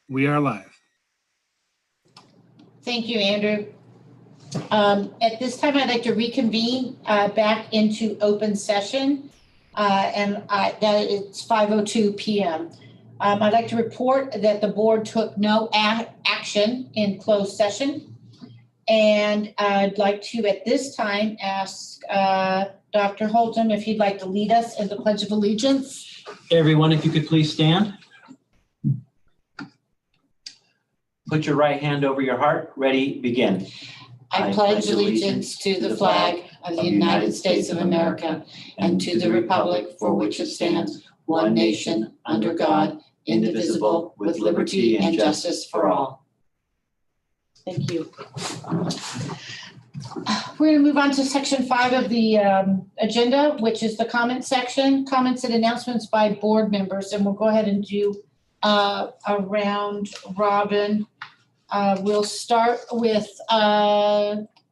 We are live. Thank you, Andrew. At this time, I'd like to reconvene back into open session, that it's 5:02 p.m. I'd like to report that the board took no action in closed session. And I'd like to, at this time, ask Dr. Holton if he'd like to lead us in the Pledge of Allegiance. Everyone, if you could please stand. Put your right hand over your heart. Ready, begin. I pledge allegiance to the flag of the United States of America and to the republic for which it stands, one nation, under God, indivisible, with liberty and justice for all. Thank you. We're going to move on to section 5 of the agenda, which is the comment section, comments and announcements by board members. And we'll go ahead and do a round robin. We'll start with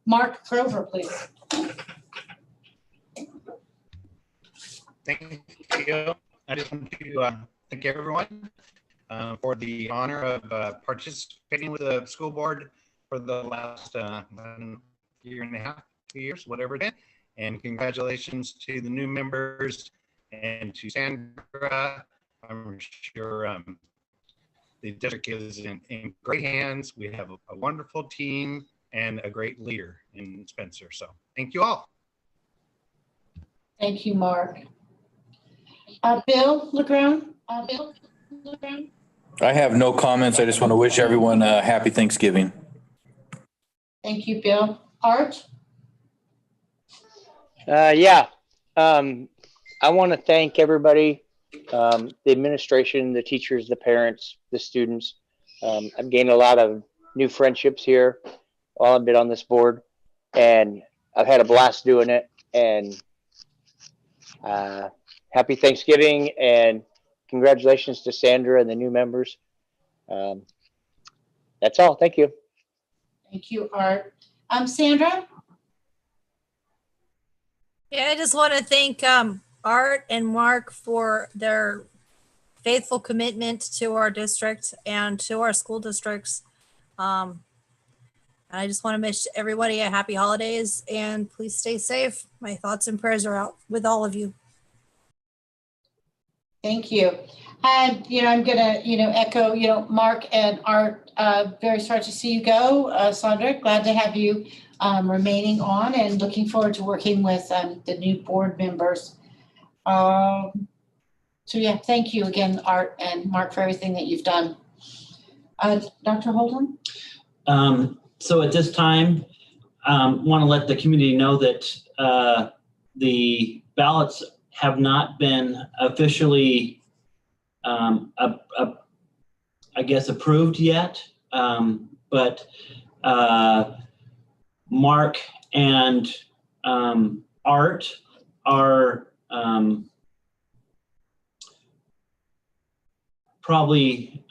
Mark Grover, please. Thank you. I just want to thank everyone for the honor of participating with the school board for the last year and a half, 2 years, whatever it is. And congratulations to the new members and to Sandra. I'm sure the district is in great hands. We have a wonderful team and a great leader in Spencer. So thank you all. Thank you, Mark. Bill LeGrand. I have no comments. I just want to wish everyone a happy Thanksgiving. Thank you, Bill. Art? I want to thank everybody, the administration, the teachers, the parents, the students. I've gained a lot of new friendships here while I've been on this board, and I've had a blast doing it. And happy Thanksgiving and congratulations to Sandra and the new members. That's all. Thank you. Thank you, Art. Sandra? Yeah, I just want to thank Art and Mark for their faithful commitment to our district and to our school districts. And I just want to wish everybody a happy holidays and please stay safe. My thoughts and prayers are out with all of you. Thank you. And, I'm going to, echo, Mark and Art, very sorry to see you go. Sandra, glad to have you remaining on and looking forward to working with the new board members. So yeah, thank you again, Art and Mark, for everything that you've done. Dr. Holden? So at this time, want to let the community know that the ballots have not been officially, approved yet. But Mark and Art are probably,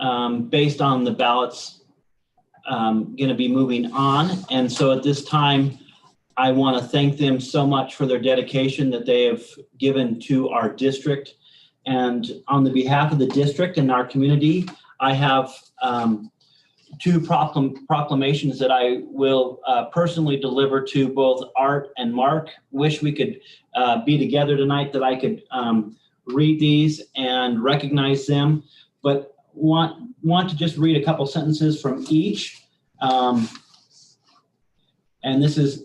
based on the ballots, going to be moving on. And so at this time, I want to thank them so much for their dedication that they have given to our district. And on the behalf of the district and our community, I have two proclamations that I will personally deliver to both Art and Mark. Wish we could be together tonight that I could read these and recognize them, but want to just read a couple sentences from each. And this is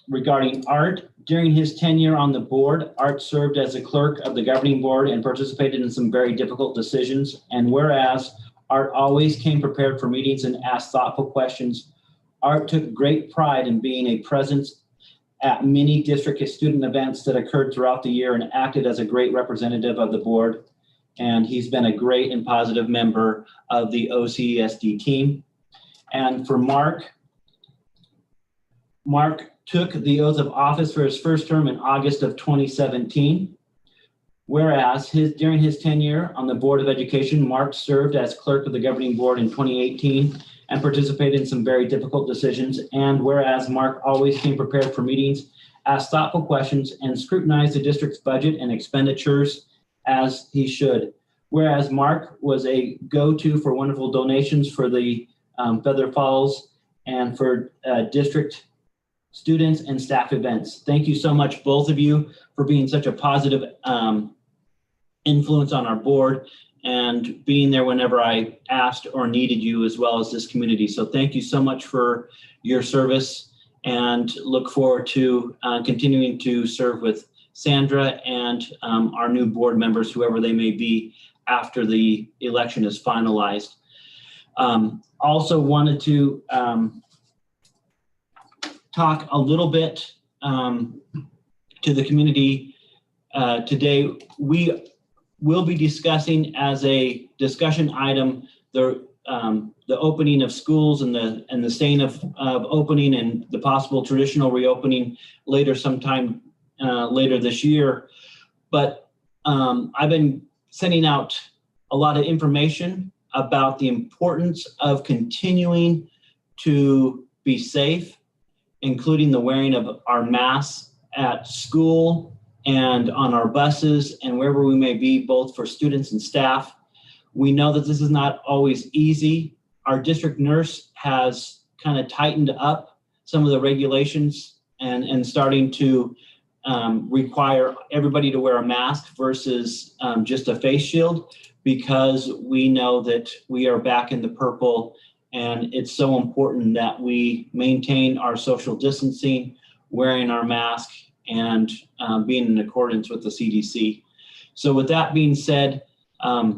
regarding Art. During his tenure on the board, Art served as a clerk of the governing board and participated in some very difficult decisions. And whereas Art always came prepared for meetings and asked thoughtful questions, Art took great pride in being a presence at many district student events that occurred throughout the year and acted as a great representative of the board. And he's been a great and positive member of the OCESD team. And for Mark took the oath of office for his first term in August of 2017. Whereas during his tenure on the Board of Education, Mark served as clerk of the governing board in 2018 and participated in some very difficult decisions. And whereas Mark always came prepared for meetings, asked thoughtful questions, and scrutinized the district's budget and expenditures as he should. Whereas Mark was a go-to for wonderful donations for the Feather Falls and for district students and staff events. Thank you so much, both of you, for being such a positive influence on our board and being there whenever I asked or needed you, as well as this community. So thank you so much for your service, and look forward to continuing to serve with Sandra and our new board members, whoever they may be, after the election is finalized. Also wanted to talk a little bit to the community today. We will be discussing as a discussion item the opening of schools and the saying of opening and the possible traditional reopening later, sometime later this year. But I've been sending out a lot of information about the importance of continuing to be safe, including the wearing of our masks at school and on our buses and wherever we may be, both for students and staff. We know that this is not always easy. Our district nurse has kind of tightened up some of the regulations and starting to require everybody to wear a mask versus just a face shield, because we know that we are back in the purple, and it's so important that we maintain our social distancing, wearing our mask, and being in accordance with the CDC. So with that being said, I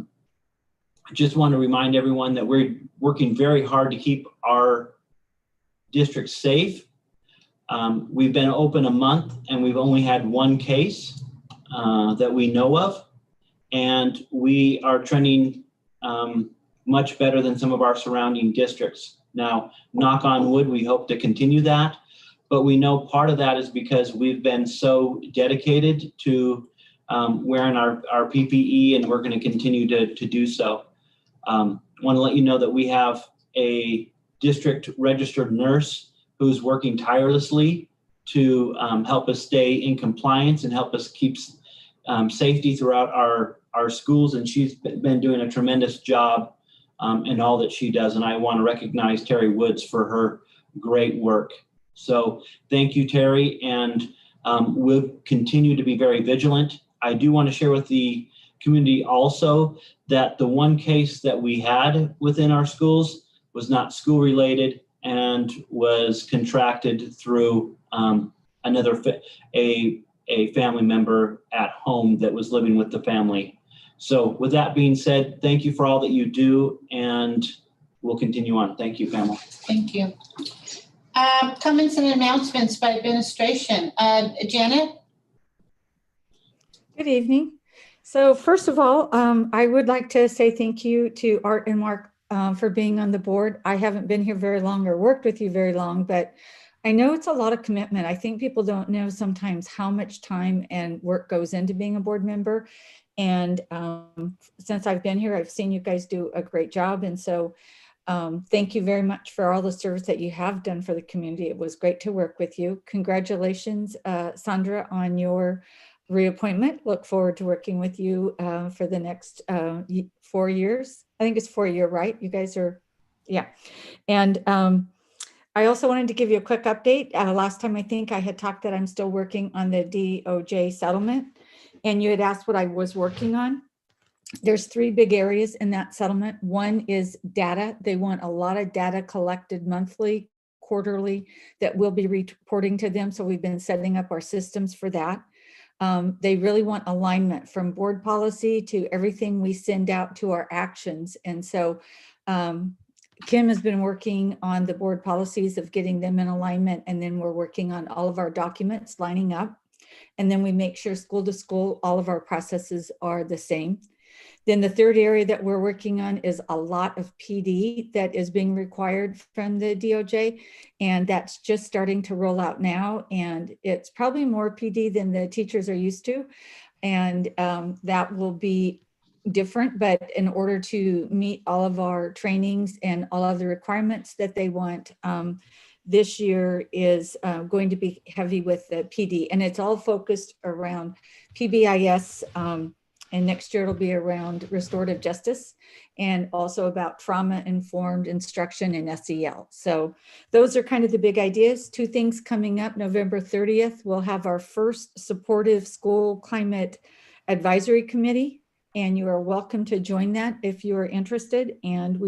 just want to remind everyone that we're working very hard to keep our district safe. We've been open a month and we've only had one case that we know of, and we are trending much better than some of our surrounding districts. Now, knock on wood, we hope to continue that, but we know part of that is because we've been so dedicated to wearing our PPE, and we're going to continue to do so. Want to let you know that we have a district registered nurse who's working tirelessly to help us stay in compliance and help us keep safety throughout our schools. And she's been doing a tremendous job in all that she does. And I want to recognize Terry Woods for her great work. So thank you, Terry. And we'll continue to be very vigilant. I do want to share with the community also that the one case that we had within our schools was not school related and was contracted through a family member at home that was living with the family. So with that being said, thank you for all that you do, and we'll continue on. Thank you, Pamela. Thank you. Comments and announcements by administration. Janet? Good evening. So first of all, I would like to say thank you to Art and Mark for being on the board. I haven't been here very long or worked with you very long, but I know it's a lot of commitment. I think people don't know sometimes how much time and work goes into being a board member. And since I've been here, I've seen you guys do a great job. And so thank you very much for all the service that you have done for the community. It was great to work with you. Congratulations, Sandra, on your reappointment. Look forward to working with you for the next 4 years. I think it's 4 year, right? You guys are, yeah. And I also wanted to give you a quick update. Last time I think I had talked that I'm still working on the DOJ settlement, and you had asked what I was working on. There's 3 big areas in that settlement. One is data. They want a lot of data collected monthly, quarterly, that we'll be reporting to them. So we've been setting up our systems for that. They really want alignment from board policy to everything we send out to our actions. And so Kim has been working on the board policies of getting them in alignment. And then we're working on all of our documents lining up. And then we make sure school to school, all of our processes are the same. Then the third area that we're working on is a lot of PD that is being required from the DOJ. And that's just starting to roll out now. And it's probably more PD than the teachers are used to. And that will be different, but in order to meet all of our trainings and all of the requirements that they want, this year is going to be heavy with the PD. And it's all focused around PBIS And next year it'll be around restorative justice and also about trauma-informed instruction in SEL. So those are kind of the big ideas. 2 things coming up. November 30th, we'll have our first supportive school climate advisory committee, and you are welcome to join that if you are interested. And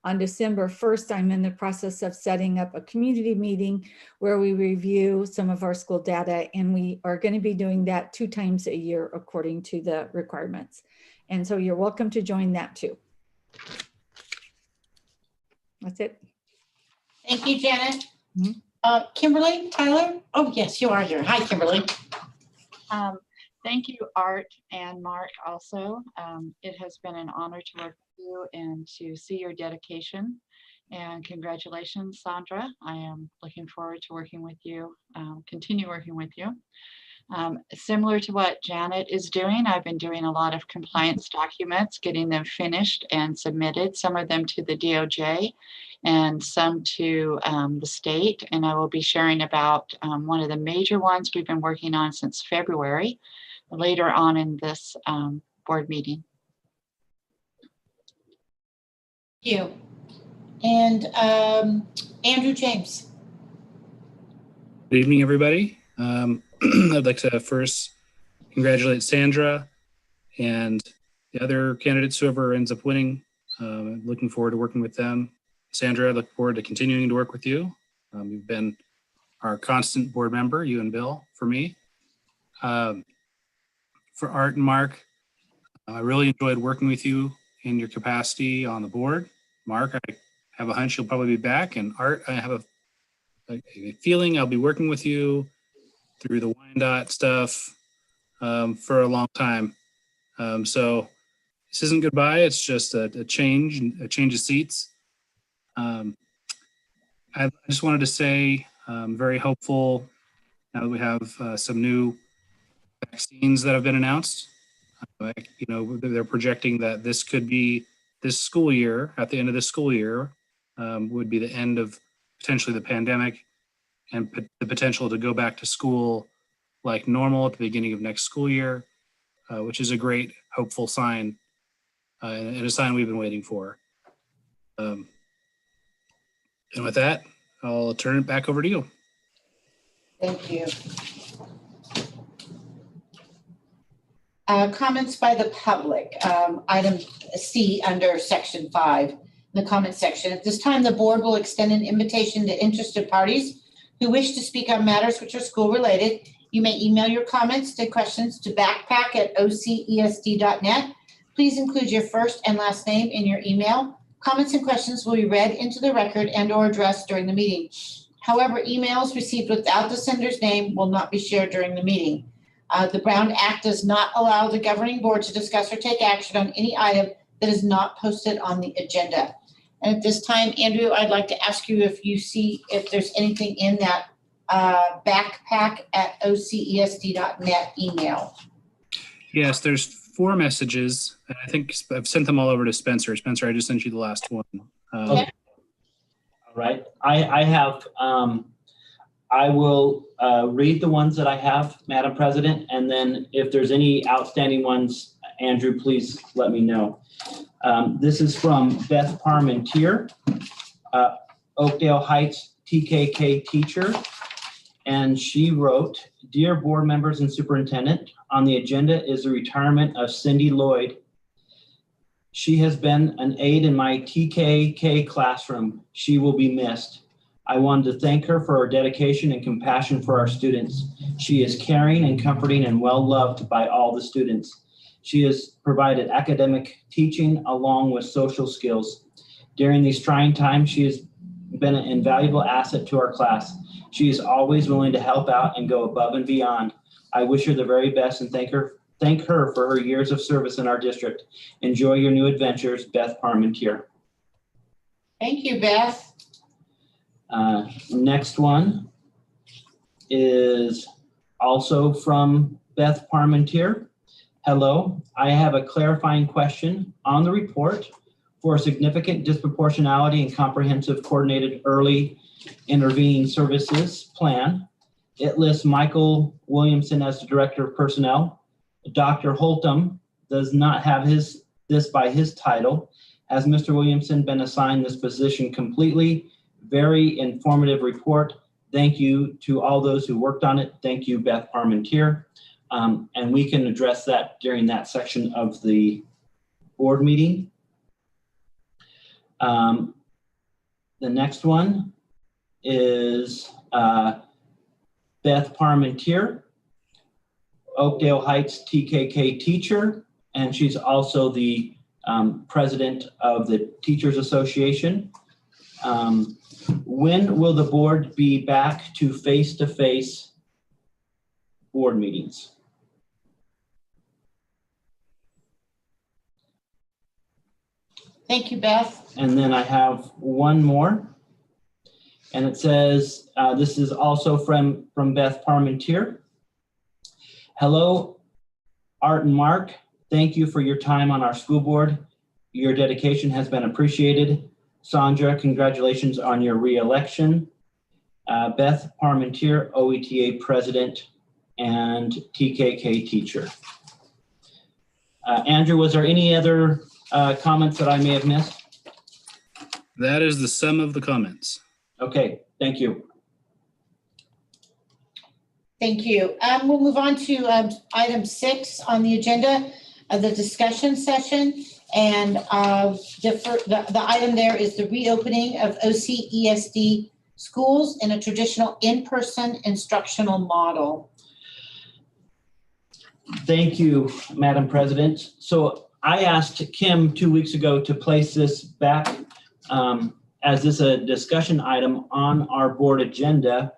on December 1st, I'm in the process of setting up a community meeting where we review some of our school data, and we are going to be doing that 2 times a year according to the requirements. And so you're welcome to join that too. That's it. Thank you, Janet. Kimberly, Tyler? Oh, yes, you are here. Hi, Kimberly. Thank you, Art and Mark, also. It has been an honor to work with you and to see your dedication. And congratulations, Sandra. I am looking forward to working with you, continue working with you. Similar to what Janet is doing, I've been doing a lot of compliance documents, getting them finished and submitted, some of them to the DOJ and some to the state. And I will be sharing about one of the major ones we've been working on since February, later on in this board meeting. Thank you. And Andrew James. Good evening, everybody. I'd like to first congratulate Sandra and the other candidates, whoever ends up winning. Looking forward to working with them. Sandra, I look forward to continuing to work with you. You've been our constant board member, you and Bill, for me. For Art and Mark, I really enjoyed working with you in your capacity on the board. Mark, I have a hunch you'll probably be back. And Art, I have a feeling I'll be working with you through the Wyandotte stuff for a long time. So this isn't goodbye, it's just a change of seats. I just wanted to say I'm very hopeful now that we have some new vaccines that have been announced. They're projecting that this could be this school year, at the end of this school year, would be the end of potentially the pandemic and the potential to go back to school like normal at the beginning of next school year, which is a great hopeful sign and a sign we've been waiting for. And with that, I'll turn it back over to you. Thank you. Comments by the public, item C under section 5, in the comment section. At this time, the board will extend an invitation to interested parties who wish to speak on matters which are school related. You may email your comments and questions to backpack@ocesd.net. Please include your first and last name in your email. Comments and questions will be read into the record and or addressed during the meeting. However, emails received without the sender's name will not be shared during the meeting. The Brown Act does not allow the governing board to discuss or take action on any item that is not posted on the agenda. And at this time, Andrew, I'd like to ask you if there's anything in that backpack@ocesd.net email. Yes, there's 4 messages. And I think I've sent them all over to Spencer. Spencer, I just sent you the last one. Okay. All right. I have, I will read the ones that I have, Madam President, and then if there's any outstanding ones, Andrew, please let me know. This is from Beth Parmentier, Oakdale Heights TKK teacher, and she wrote, "Dear board members and superintendent, on the agenda is the retirement of Cindy Lloyd. She has been an aide in my TKK classroom. She will be missed. I wanted to thank her for her dedication and compassion for our students. She is caring and comforting and well loved by all the students. She has provided academic teaching along with social skills. During these trying times, she has been an invaluable asset to our class. She is always willing to help out and go above and beyond. I wish her the very best and thank her for her years of service in our district. Enjoy your new adventures, Beth Parmentier." Thank you, Beth. Next one is also from Beth Parmentier. "Hello, I have a clarifying question on the report for significant disproportionality and comprehensive coordinated early intervening services plan. It lists Michael Williamson as the Director of Personnel, Dr. Holtum does not have this by his title. Has Mr. Williamson been assigned this position completely? Very informative report. Thank you to all those who worked on it. Thank you, Beth Parmentier. And we can address that during that section of the board meeting. The next one is Beth Parmentier, Oakdale Heights TKK teacher, and she's also the president of the Teachers Association. When will the board be back to face-to-face board meetings? Thank you, Beth. And then I have one more. And it says, this is also from Beth Parmentier. Hello, Art and Mark. Thank you for your time on our school board. Your dedication has been appreciated. Sandra, congratulations on your re-election. Beth Parmentier, OETA president and TKK teacher. Andrew, was there any other comments that I may have missed? That is the sum of the comments. Okay, thank you. Thank you. We'll move on to item 6 on the agenda, the discussion session. And the item there is the reopening of OCESD schools in a traditional in-person instructional model. Thank you, Madam President. So I asked Kim 2 weeks ago to place this back as this a discussion item on our board agenda,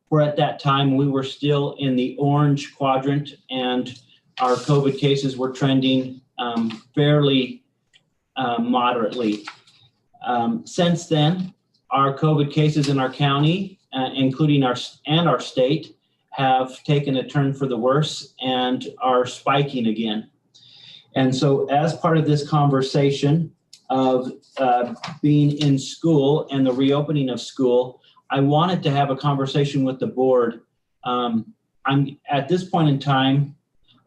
where at that time we were still in the orange quadrant and our COVID cases were trending fairly moderately. Since then, our COVID cases in our county, including our state, have taken a turn for the worse and are spiking again. And so as part of this conversation of being in school and the reopening of school, I wanted to have a conversation with the board. I'm at this point in time,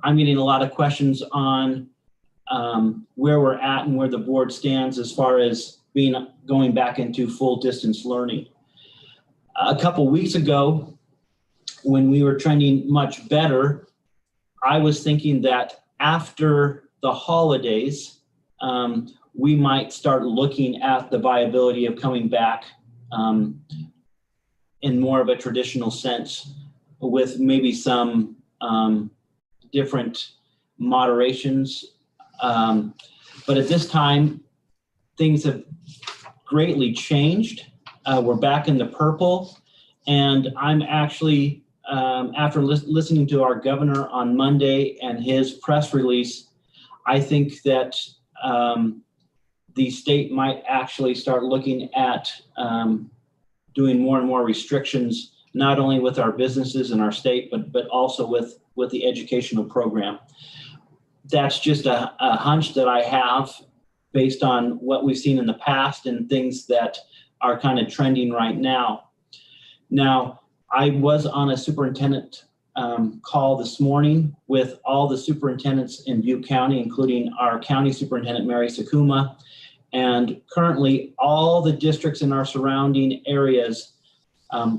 I'm getting a lot of questions on where we're at and where the board stands as far as going back into full distance learning. A couple weeks ago, when we were trending much better, I was thinking that after the holidays, we might start looking at the viability of coming back in more of a traditional sense with maybe some different moderations. But at this time, things have greatly changed. We're back in the purple, and I'm actually, after listening to our governor on Monday and his press release, I think that the state might actually start looking at doing more and more restrictions, not only with our businesses in our state, but also with the educational program. That's just a hunch that I have based on what we've seen in the past and things that are kind of trending right now. Now, I was on a superintendent call this morning with all the superintendents in Butte County, including our county superintendent, Mary Sakuma. And currently, all the districts in our surrounding areas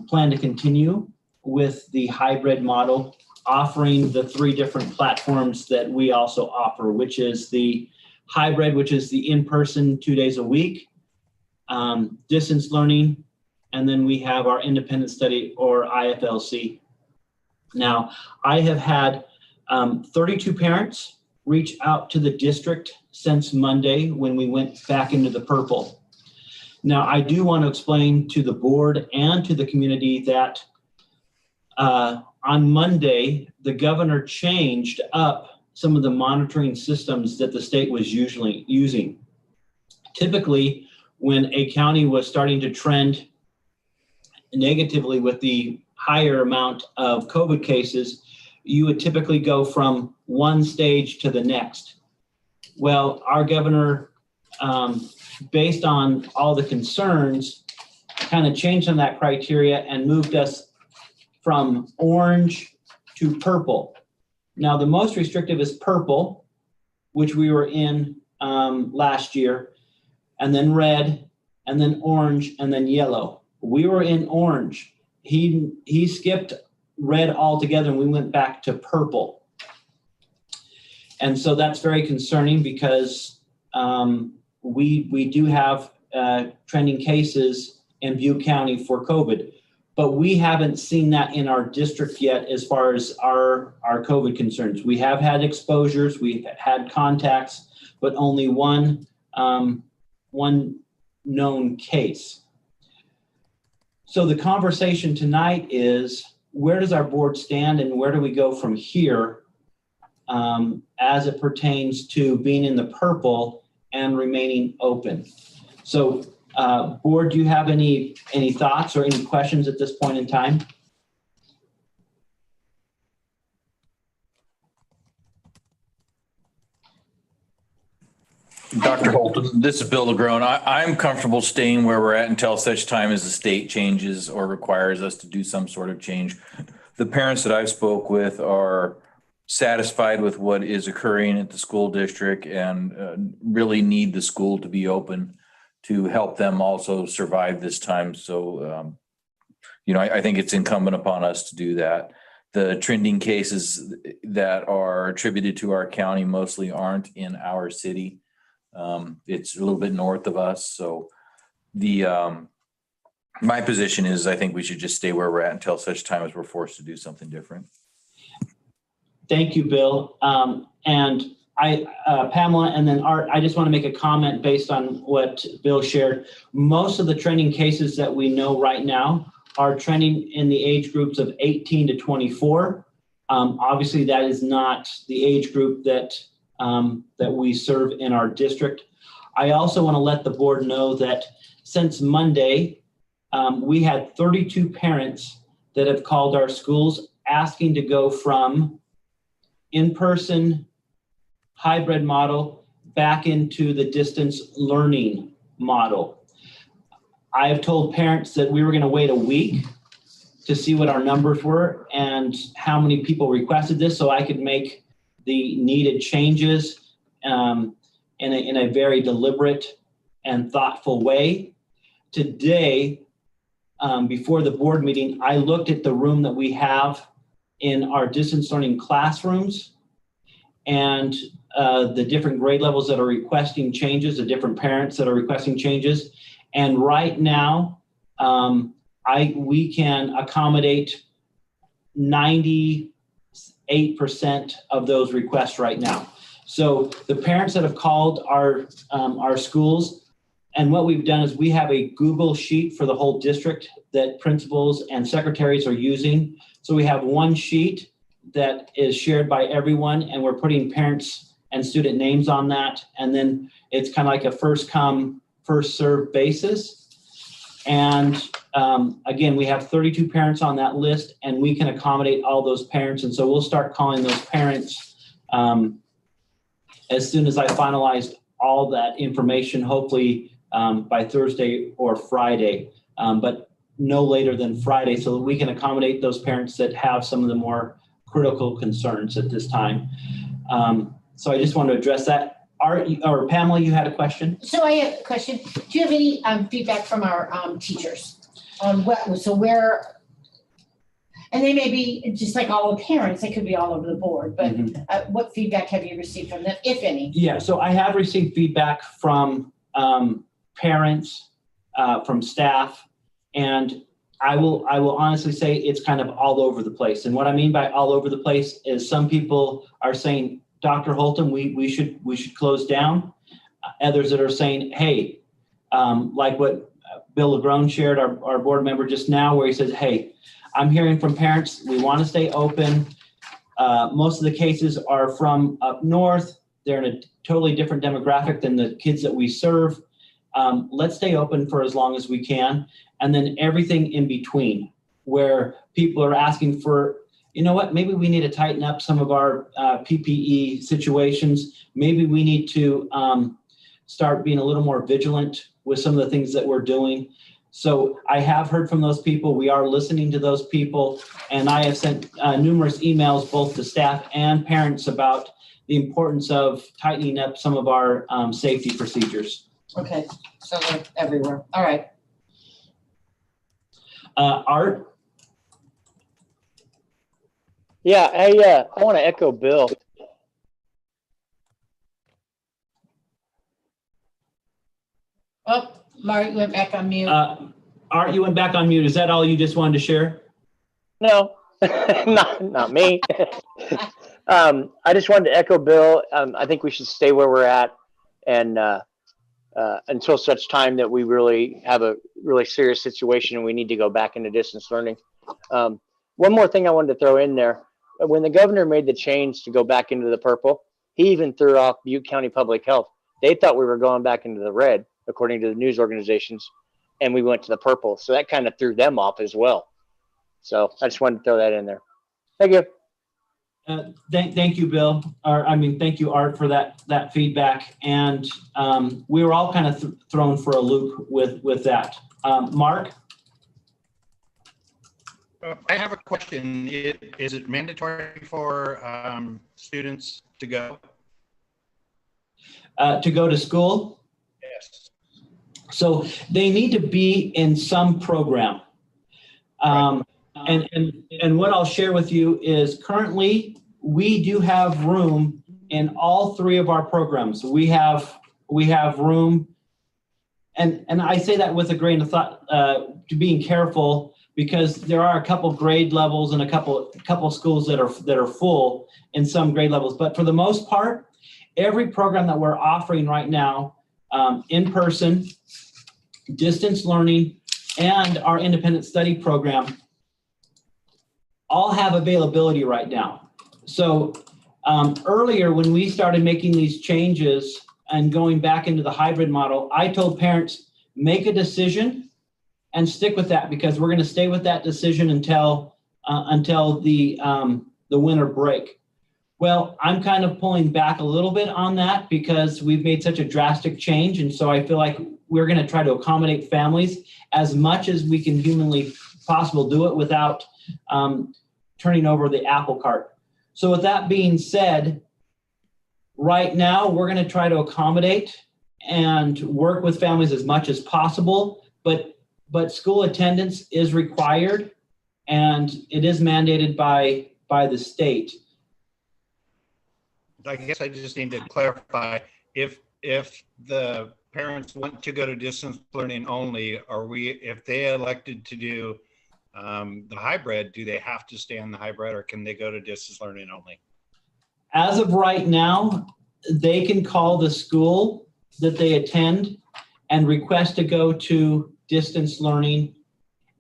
plan to continue with the hybrid model, offering the 3 different platforms that we also offer, which is the hybrid, which is the in-person 2 days a week, distance learning, and then we have our independent study or IFLC. Now, I have had 32 parents reach out to the district since Monday when we went back into the purple. Now, I do want to explain to the board and to the community that on Monday, the governor changed up some of the monitoring systems that the state was usually using. Typically, when a county was starting to trend negatively with the higher amount of COVID cases, you would typically go from one stage to the next. Well, our governor, based on all the concerns, kind of changed on that criteria and moved us from orange to purple. Now, the most restrictive is purple, which we were in last year, and then red, and then orange, and then yellow. We were in orange. He skipped red altogether, and we went back to purple. And so that's very concerning because we do have trending cases in Butte County for COVID, but we haven't seen that in our district yet as far as our COVID concerns. We have had exposures, we've had contacts, but only one known case. So the conversation tonight is, where does our board stand and where do we go from here as it pertains to being in the purple and remaining open? So board, do you have any thoughts or any questions at this point in time? Dr. Holton, this is Bill LeGrone. I'm comfortable staying where we're at until such time as the state changes or requires us to do some sort of change. The parents that I've spoke with are satisfied with what is occurring at the school district and really need the school to be open to help them also survive this time. So, I think it's incumbent upon us to do that. The trending cases that are attributed to our county mostly aren't in our city. It's a little bit north of us. So my position is I think we should just stay where we're at until such time as we're forced to do something different. Thank you, Bill. And Pamela and then Art, I just want to make a comment based on what Bill shared. Most of the trending cases that we know right now are trending in the age groups of 18 to 24. Obviously, that is not the age group that we serve in our district. I also want to let the board know that since Monday, we had 32 parents that have called our schools asking to go from in-person hybrid model back into the distance learning model. I have told parents that we were going to wait a week to see what our numbers were and how many people requested this so I could make the needed changes in a very deliberate and thoughtful way. Today, before the board meeting, I looked at the room that we have in our distance learning classrooms and the different grade levels that are requesting changes, the different parents that are requesting changes. And right now, we can accommodate 98% of those requests right now. So the parents that have called our schools, and what we've done is we have a Google sheet for the whole district that principals and secretaries are using. So we have one sheet that is shared by everyone, and we're putting parents and student names on that. And then it's kind of like a first come, first served basis. And again, we have 32 parents on that list, and we can accommodate all those parents. And so we'll start calling those parents as soon as I finalized all that information, hopefully by Thursday or Friday, but no later than Friday, so that we can accommodate those parents that have some of the more critical concerns at this time. So I just want to address that. Art, or Pamela, you had a question? So I have a question. Do you have any feedback from our teachers on where, and they may be just like all the parents, they could be all over the board, but what feedback have you received from them, if any? Yeah, so I have received feedback from parents, from staff, and I will honestly say it's kind of all over the place. And what I mean by all over the place is some people are saying, Dr. Holton, we should close down. Others that are saying, hey, like what Bill LeGrone shared, our board member just now, where he says, hey, I'm hearing from parents, we want to stay open. Most of the cases are from up north. They're in a totally different demographic than the kids that we serve. Let's stay open for as long as we can. And then everything in between, where people are asking for, you know what, maybe we need to tighten up some of our PPE situations. Maybe we need to start being a little more vigilant with some of the things that we're doing. So I have heard from those people. We are listening to those people. And I have sent numerous emails both to staff and parents about the importance of tightening up some of our safety procedures. Okay, so they're everywhere. All right. Art? Yeah, I want to echo Bill. Oh, Mark, you went back on mute. Art, you went back on mute. Is that all you just wanted to share? No, not me. I just wanted to echo Bill. I think we should stay where we're at, and until such time that we really have a really serious situation and we need to go back into distance learning. One more thing I wanted to throw in there. When the governor made the change to go back into the purple, he even threw off Butte County Public Health. They thought we were going back into the red, according to the news organizations, and we went to the purple. So that kind of threw them off as well. So I just wanted to throw that in there. Thank you. Thank you, Bill. Thank you, Art, for that feedback. And we were all kind of thrown for a loop with that. Mark? I have a question. Is it mandatory for students to go? To go to school? Yes. So they need to be in some program. Right. And what I'll share with you is currently we do have room in all three of our programs. We have room, and I say that with a grain of thought, to being careful, because there are a couple grade levels and a couple schools that are full in some grade levels. But for the most part, every program that we're offering right now, in person, distance learning, and our independent study program, all have availability right now. So earlier when we started making these changes and going back into the hybrid model, I told parents, make a decision and stick with that, because we're going to stay with that decision until the winter break. Well, I'm kind of pulling back a little bit on that because we've made such a drastic change. And so I feel like we're going to try to accommodate families as much as we can humanly possible do it without turning over the apple cart. So with that being said, right now we're going to try to accommodate and work with families as much as possible, but school attendance is required and it is mandated by the state. I guess I just need to clarify, if the parents want to go to distance learning only, if they elected to do the hybrid, do they have to stay on the hybrid, or can they go to distance learning only? As of right now, they can call the school that they attend and request to go to distance learning.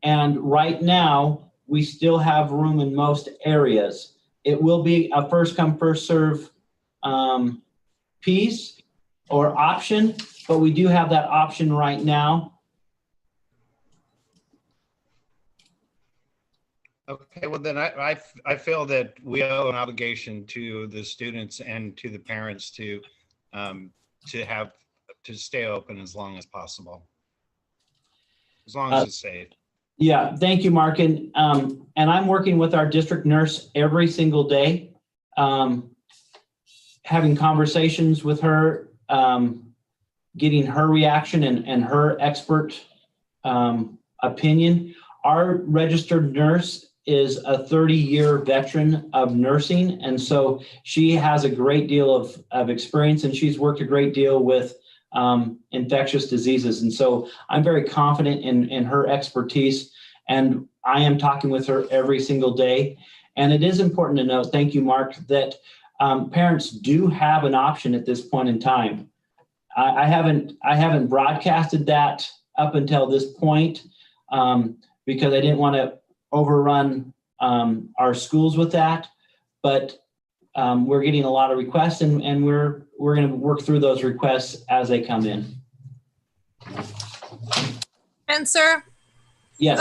And right now, we still have room in most areas. It will be a first come, first serve piece or option, but we do have that option right now. Okay, well then I feel that we owe an obligation to the students and to the parents to stay open as long as possible, as long as it's safe. Yeah, thank you, Mark. And I'm working with our district nurse every single day, having conversations with her, getting her reaction and her expert opinion. Our registered nurse is a 30-year veteran of nursing. And so she has a great deal of experience, and she's worked a great deal with infectious diseases. And so I'm very confident in her expertise, and I am talking with her every single day. And it is important to note, thank you, Mark, that parents do have an option at this point in time. I haven't broadcasted that up until this point because I didn't want to overrun our schools with that, but we're getting a lot of requests, and we're going to work through those requests as they come in. And sir, yes,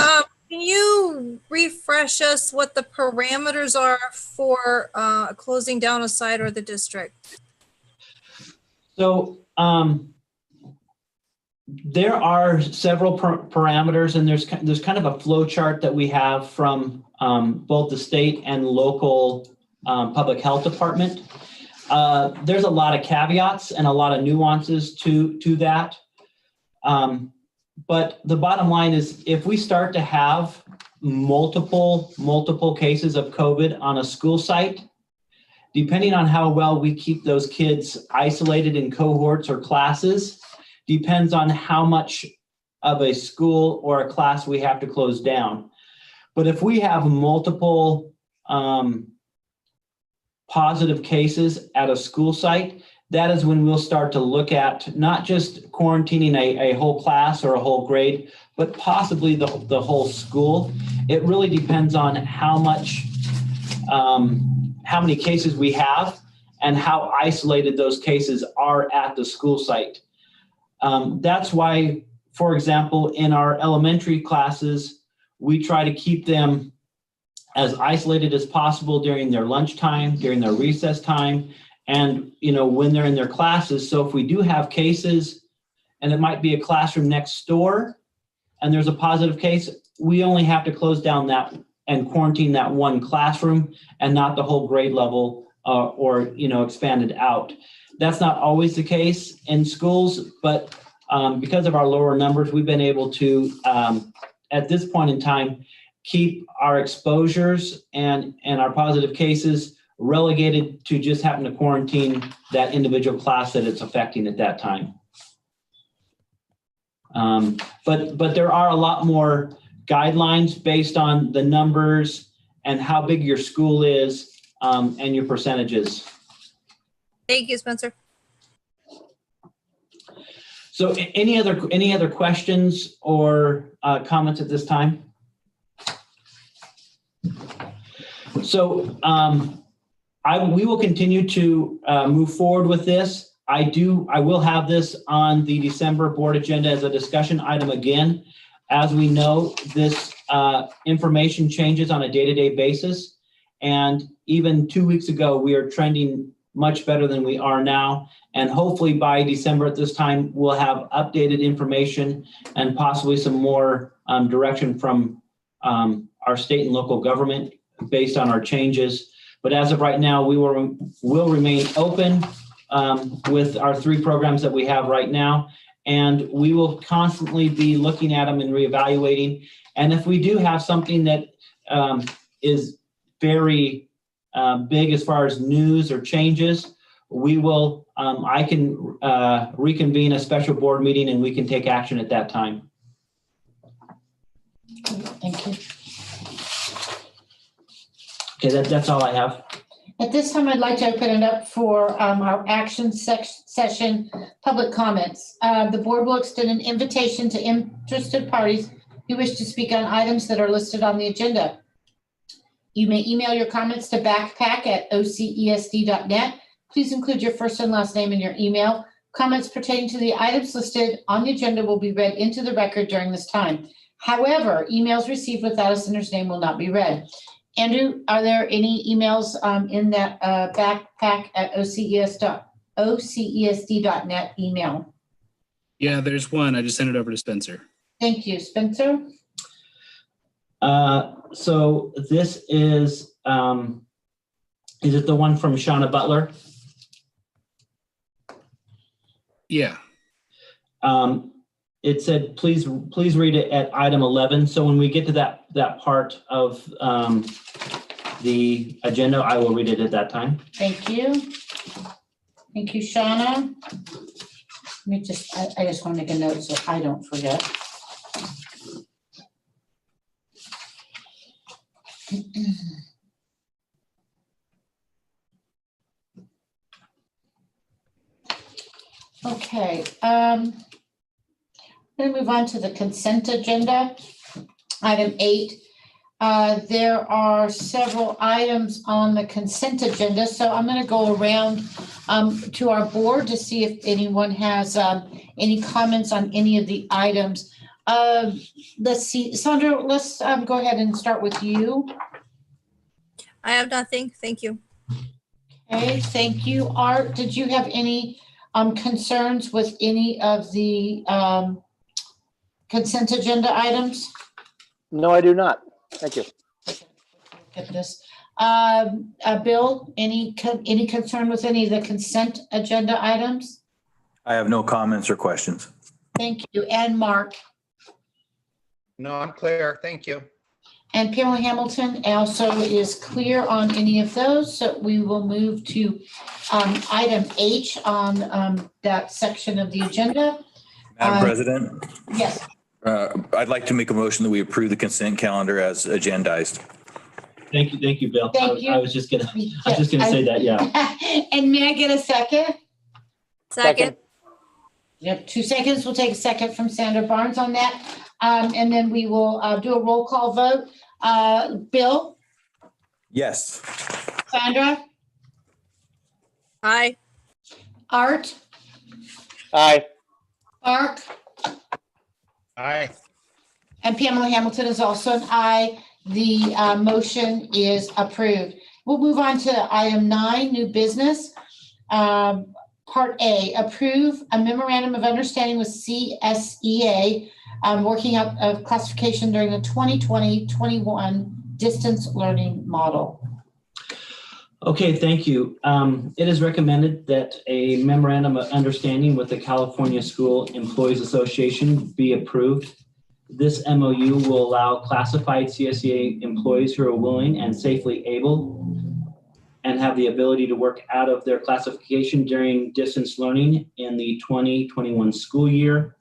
can you refresh us what the parameters are for closing down a site or the district? So There are several parameters, and there's kind of a flow chart that we have from both the state and local public health department. There's a lot of caveats and a lot of nuances to that. But the bottom line is, if we start to have multiple cases of COVID on a school site, depending on how well we keep those kids isolated in cohorts or classes, depends on how much of a school or a class we have to close down. But if we have multiple positive cases at a school site, that is when we'll start to look at not just quarantining a whole class or a whole grade, but possibly the whole school. It really depends on how many cases we have and how isolated those cases are at the school site. That's why, for example, in our elementary classes, we try to keep them as isolated as possible during their lunchtime, during their recess time, and when they're in their classes. So if we do have cases, and it might be a classroom next door, and there's a positive case, we only have to close down that and quarantine that one classroom and not the whole grade level or expand it out. That's not always the case in schools, but because of our lower numbers, we've been able to, at this point in time, keep our exposures and our positive cases relegated to just having to quarantine that individual class that it's affecting at that time. But there are a lot more guidelines based on the numbers and how big your school is and your percentages. Thank you, Spencer. So any other questions or comments at this time? So we will continue to move forward with this. I will have this on the December board agenda as a discussion item again. As we know, this information changes on a day-to-day basis. And even 2 weeks ago, we are trending much better than we are now. And hopefully by December at this time, we'll have updated information and possibly some more direction from our state and local government based on our changes. But as of right now, we will remain open with our 3 programs that we have right now. And we will constantly be looking at them and reevaluating. And if we do have something that is very big as far as news or changes, we will, I can reconvene a special board meeting and we can take action at that time. Thank you. Okay, that's all I have. At this time, I'd like to open it up for our action session public comments. The board will extend an invitation to interested parties who wish to speak on items that are listed on the agenda. You may email your comments to backpack@ocesd.net. Please include your first and last name in your email. Comments pertaining to the items listed on the agenda will be read into the record during this time. However, emails received without a sender's name will not be read. Andrew, are there any emails in that backpack@ocesd.net email? Yeah, there's one. I just sent it over to Spencer. Thank you. Spencer? So this is it the one from Shauna Butler? Yeah. It said, please read it at item 11. So when we get to that part of the agenda, I will read it at that time. Thank you. Thank you, Shauna. Let me I just want to make a note so I don't forget. Okay. I'm going to move on to the consent agenda. Item 8. There are several items on the consent agenda, so I'm going to go around to our board to see if anyone has any comments on any of the items. Let's see, Sandra, let's go ahead and start with you. I have nothing. Thank you. Okay, thank you. Art, did you have any concerns with any of the consent agenda items? No, I do not. Thank you. Look at this. Bill, any concern with any of the consent agenda items? I have no comments or questions. Thank you. And Mark? No, I'm clear. Thank you. And Pamela Hamilton also is clear on any of those. So we will move to item H on that section of the agenda. Madam President, Yes. I'd like to make a motion that we approve the consent calendar as agendized. Thank you, Bill. Thank you. I was just gonna say that, yeah. And may I get a second? Second. You have 2 seconds. We'll take a second from Sandra Barnes on that. And then we will do a roll call vote. Bill? Yes. Sandra? Aye. Art? Aye. Mark? Aye. And Pamela Hamilton is also an aye. The motion is approved. We'll move on to item 9, new business. Part A, approve a memorandum of understanding with CSEA, working out of classification during the 2020-21 distance learning model. Okay, thank you. It is recommended that a memorandum of understanding with the California School Employees Association be approved. This MOU will allow classified CSEA employees who are willing and safely able and have the ability to work out of their classification during distance learning in the 2021 school year.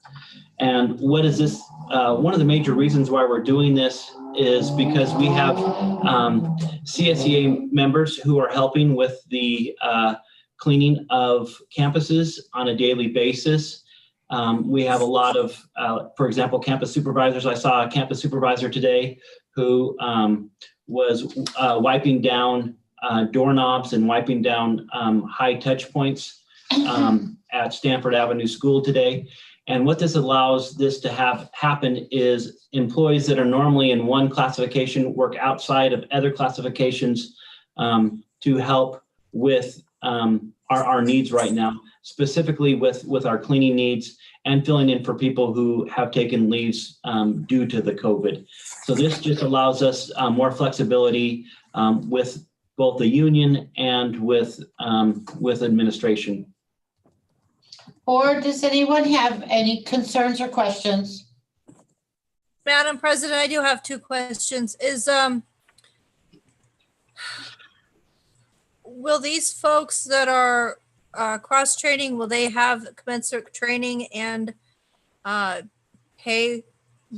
And what is this? One of the major reasons why we're doing this is because we have CSEA members who are helping with the cleaning of campuses on a daily basis. We have a lot of, for example, campus supervisors. I saw a campus supervisor today who was wiping down doorknobs and wiping down high touch points at Stanford Avenue School today. And what this allows this to have happen is employees that are normally in one classification work outside of other classifications to help with our needs right now, specifically with our cleaning needs and filling in for people who have taken leaves due to the COVID. So this just allows us more flexibility with both the union and with administration. Or does anyone have any concerns or questions? Madam President, I do have 2 questions. Will these folks that are cross-training, will they have commensurate training and pay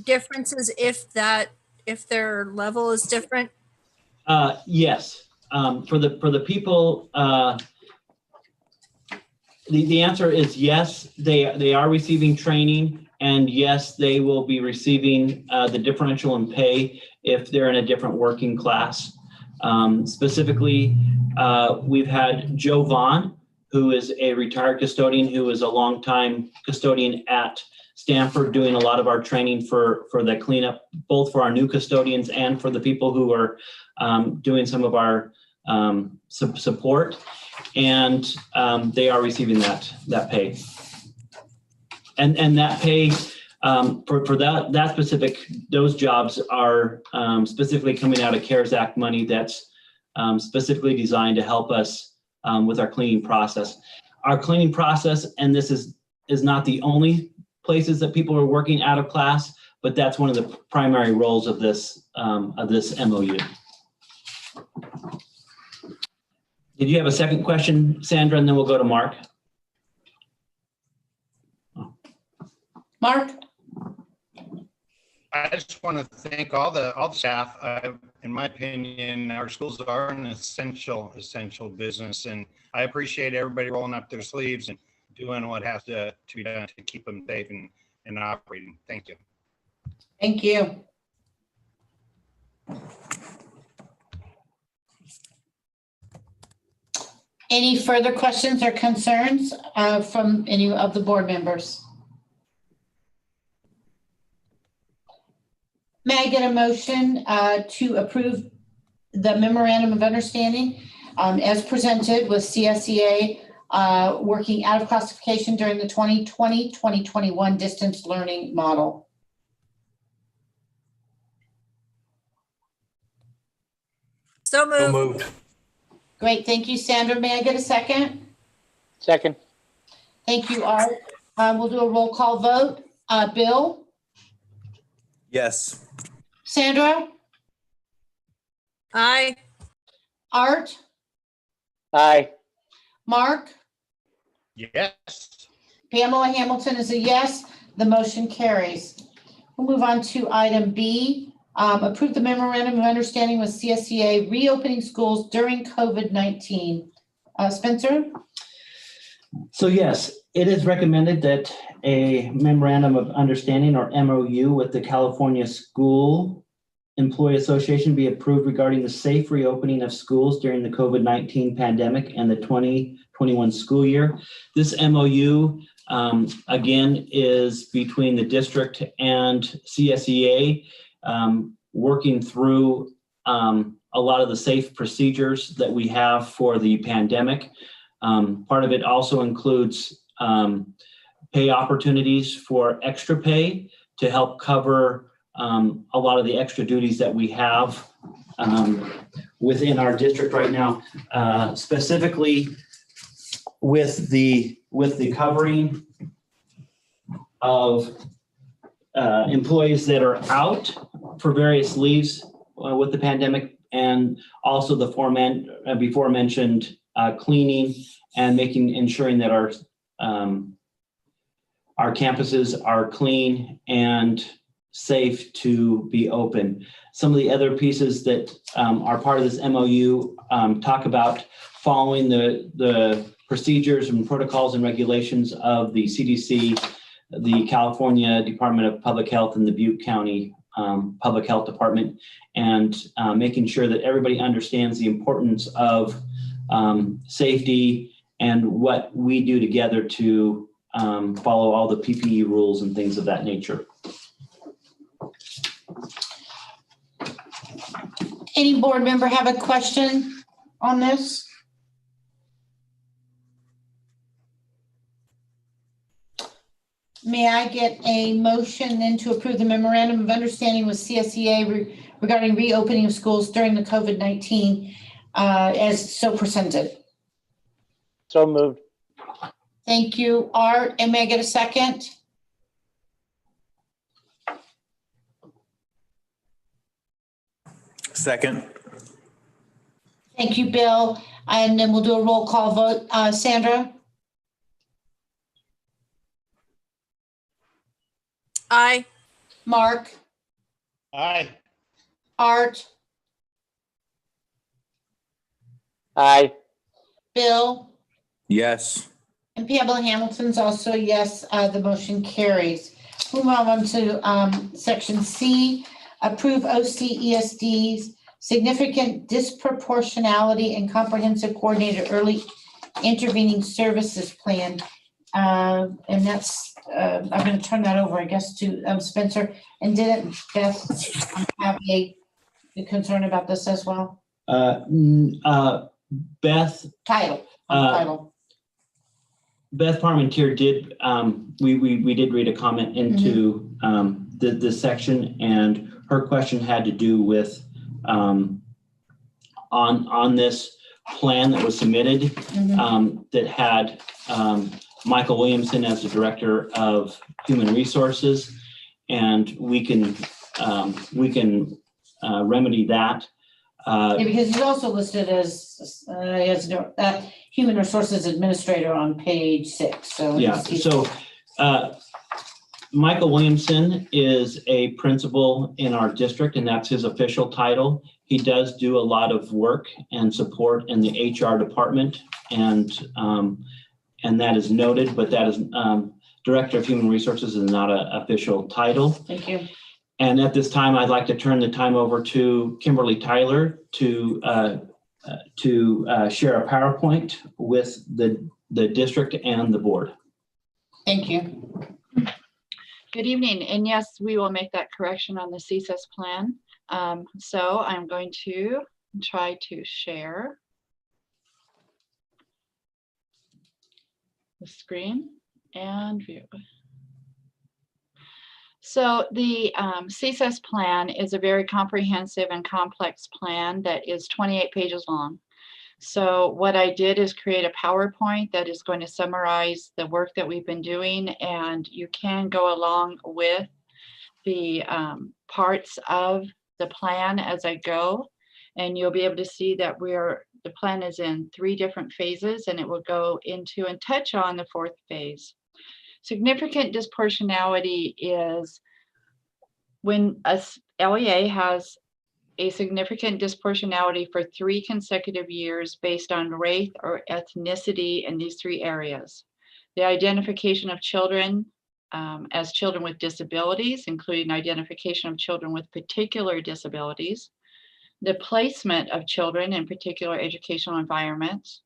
differences if their level is different? Yes, for the people, the answer is yes, they are receiving training, and yes, they will be receiving the differential in pay if they're in a different working class. Specifically, we've had Joe Vaughn, who is a retired custodian, who is a longtime custodian at Stanford, doing a lot of our training for the cleanup, both for our new custodians and for the people who are doing some of our support, and they are receiving that pay. And that pay for that specific, those jobs are specifically coming out of CARES Act money that's specifically designed to help us with our cleaning process. Our cleaning process, and this is not the only places that people are working out of class, but that's one of the primary roles of this MOU. Did you have a second question, Sandra? And then we'll go to Mark. Mark? I just want to thank all the staff. In my opinion, our schools are an essential business, and I appreciate everybody rolling up their sleeves and doing what has to be done to keep them safe and operating. Thank you. Thank you. Any further questions or concerns from any of the board members? May I get a motion to approve the memorandum of understanding as presented with CSEA working out of classification during the 2020-2021 distance learning model. So So moved. moved. Great, thank you, Sandra. May I get a second? Second. Thank you, Art. We'll do a roll call vote. Bill? Yes. Sandra? Aye. Art? Aye. Mark? Yes. Pamela Hamilton is a yes. The motion carries. We'll move on to item B. Approve the memorandum of understanding with CSEA reopening schools during COVID-19. Spencer? So yes, it is recommended that a memorandum of understanding or MOU with the California School Employee Association be approved regarding the safe reopening of schools during the COVID-19 pandemic and the 2021 school year. This MOU, again, is between the district and CSEA, working through a lot of the safe procedures that we have for the pandemic. Part of it also includes pay opportunities for extra pay to help cover a lot of the extra duties that we have within our district right now, specifically with the covering of employees that are out for various leaves with the pandemic, and also the before mentioned cleaning and ensuring that our campuses are clean and safe to be open. Some of the other pieces that are part of this MOU talk about following the procedures and protocols and regulations of the CDC, the California Department of Public Health, and the Butte County Public Health Department, and making sure that everybody understands the importance of safety and what we do together to follow all the PPE rules and things of that nature. Any board member have a question on this? May I get a motion then to approve the memorandum of understanding with CSEA regarding reopening of schools during the COVID-19 as so presented? So moved. Thank you, Art. And may I get a second? Second. Thank you, Bill. And then we'll do a roll call vote. Sandra? Aye. Mark? Aye. Art? Aye. Bill? Yes. And Pamela Hamilton's also yes. The motion carries. Move on to section C. Approve OCESD's significant disproportionality and comprehensive coordinated early intervening services plan. And that's, I'm going to turn that over, I guess, to Spencer. And didn't Beth have a concern about this as well? Beth Title. Beth Parmentier did, we did read a comment into this section, and her question had to do with on this plan that was submitted that had Michael Williamson as the Director of Human Resources, and we can remedy that. Yeah, because he's also listed as Human Resources Administrator on page 6. So yeah, so Michael Williamson is a principal in our district, and that's his official title. He does do a lot of work and support in the HR department, and that is noted, but that is Director of Human Resources is not an official title. Thank you. And at this time, I'd like to turn the time over to Kimberly Tyler to share a PowerPoint with the district and the board. Thank you. Good evening, and yes, we will make that correction on the CSES plan. So I'm going to try to share. the screen and view. So the CSES plan is a very comprehensive and complex plan that is 28 pages long. So what I did is create a PowerPoint that is going to summarize the work that we've been doing, and you can go along with the parts of the plan as I go, and you'll be able to see that the plan is in 3 different phases, and it will go into and touch on the 4th phase. Significant disproportionality is when a LEA has a significant disproportionality for 3 consecutive years based on race or ethnicity in these 3 areas. The identification of children as children with disabilities, including identification of children with particular disabilities, the placement of children in particular educational environments,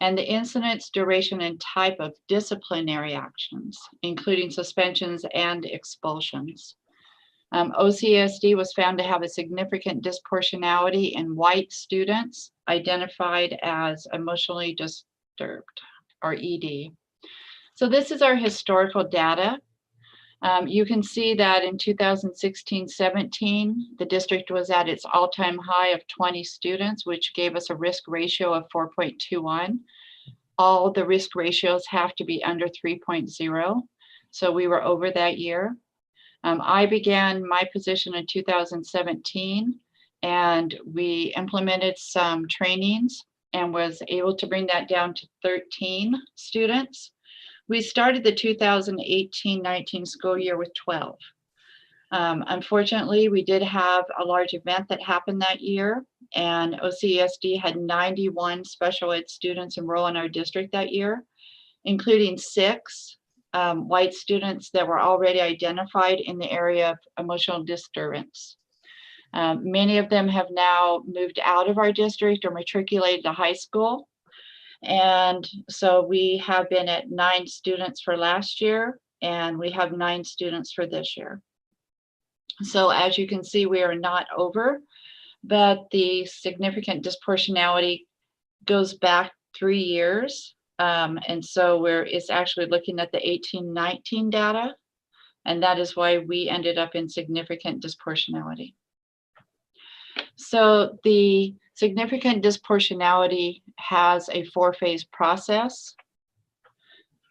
and the incidence, duration, and type of disciplinary actions, including suspensions and expulsions. OCESD was found to have a significant disproportionality in white students identified as emotionally disturbed, or ED. So this is our historical data. You can see that in 2016-17, the district was at its all-time high of 20 students, which gave us a risk ratio of 4.21. All the risk ratios have to be under 3.0. So we were over that year. I began my position in 2017, and we implemented some trainings and was able to bring that down to 13 students. We started the 2018-19 school year with 12. Unfortunately, we did have a large event that happened that year, and OCESD had 91 special ed students enroll in our district that year, including 6 white students that were already identified in the area of emotional disturbance. Many of them have now moved out of our district or matriculated to high school. And so we have been at 9 students for last year, and we have 9 students for this year. So as you can see, we are not over, but the significant disproportionality goes back 3 years. And so it's actually looking at the 18-19 data, and that is why we ended up in significant disproportionality. So the significant disproportionality has a 4-phase process.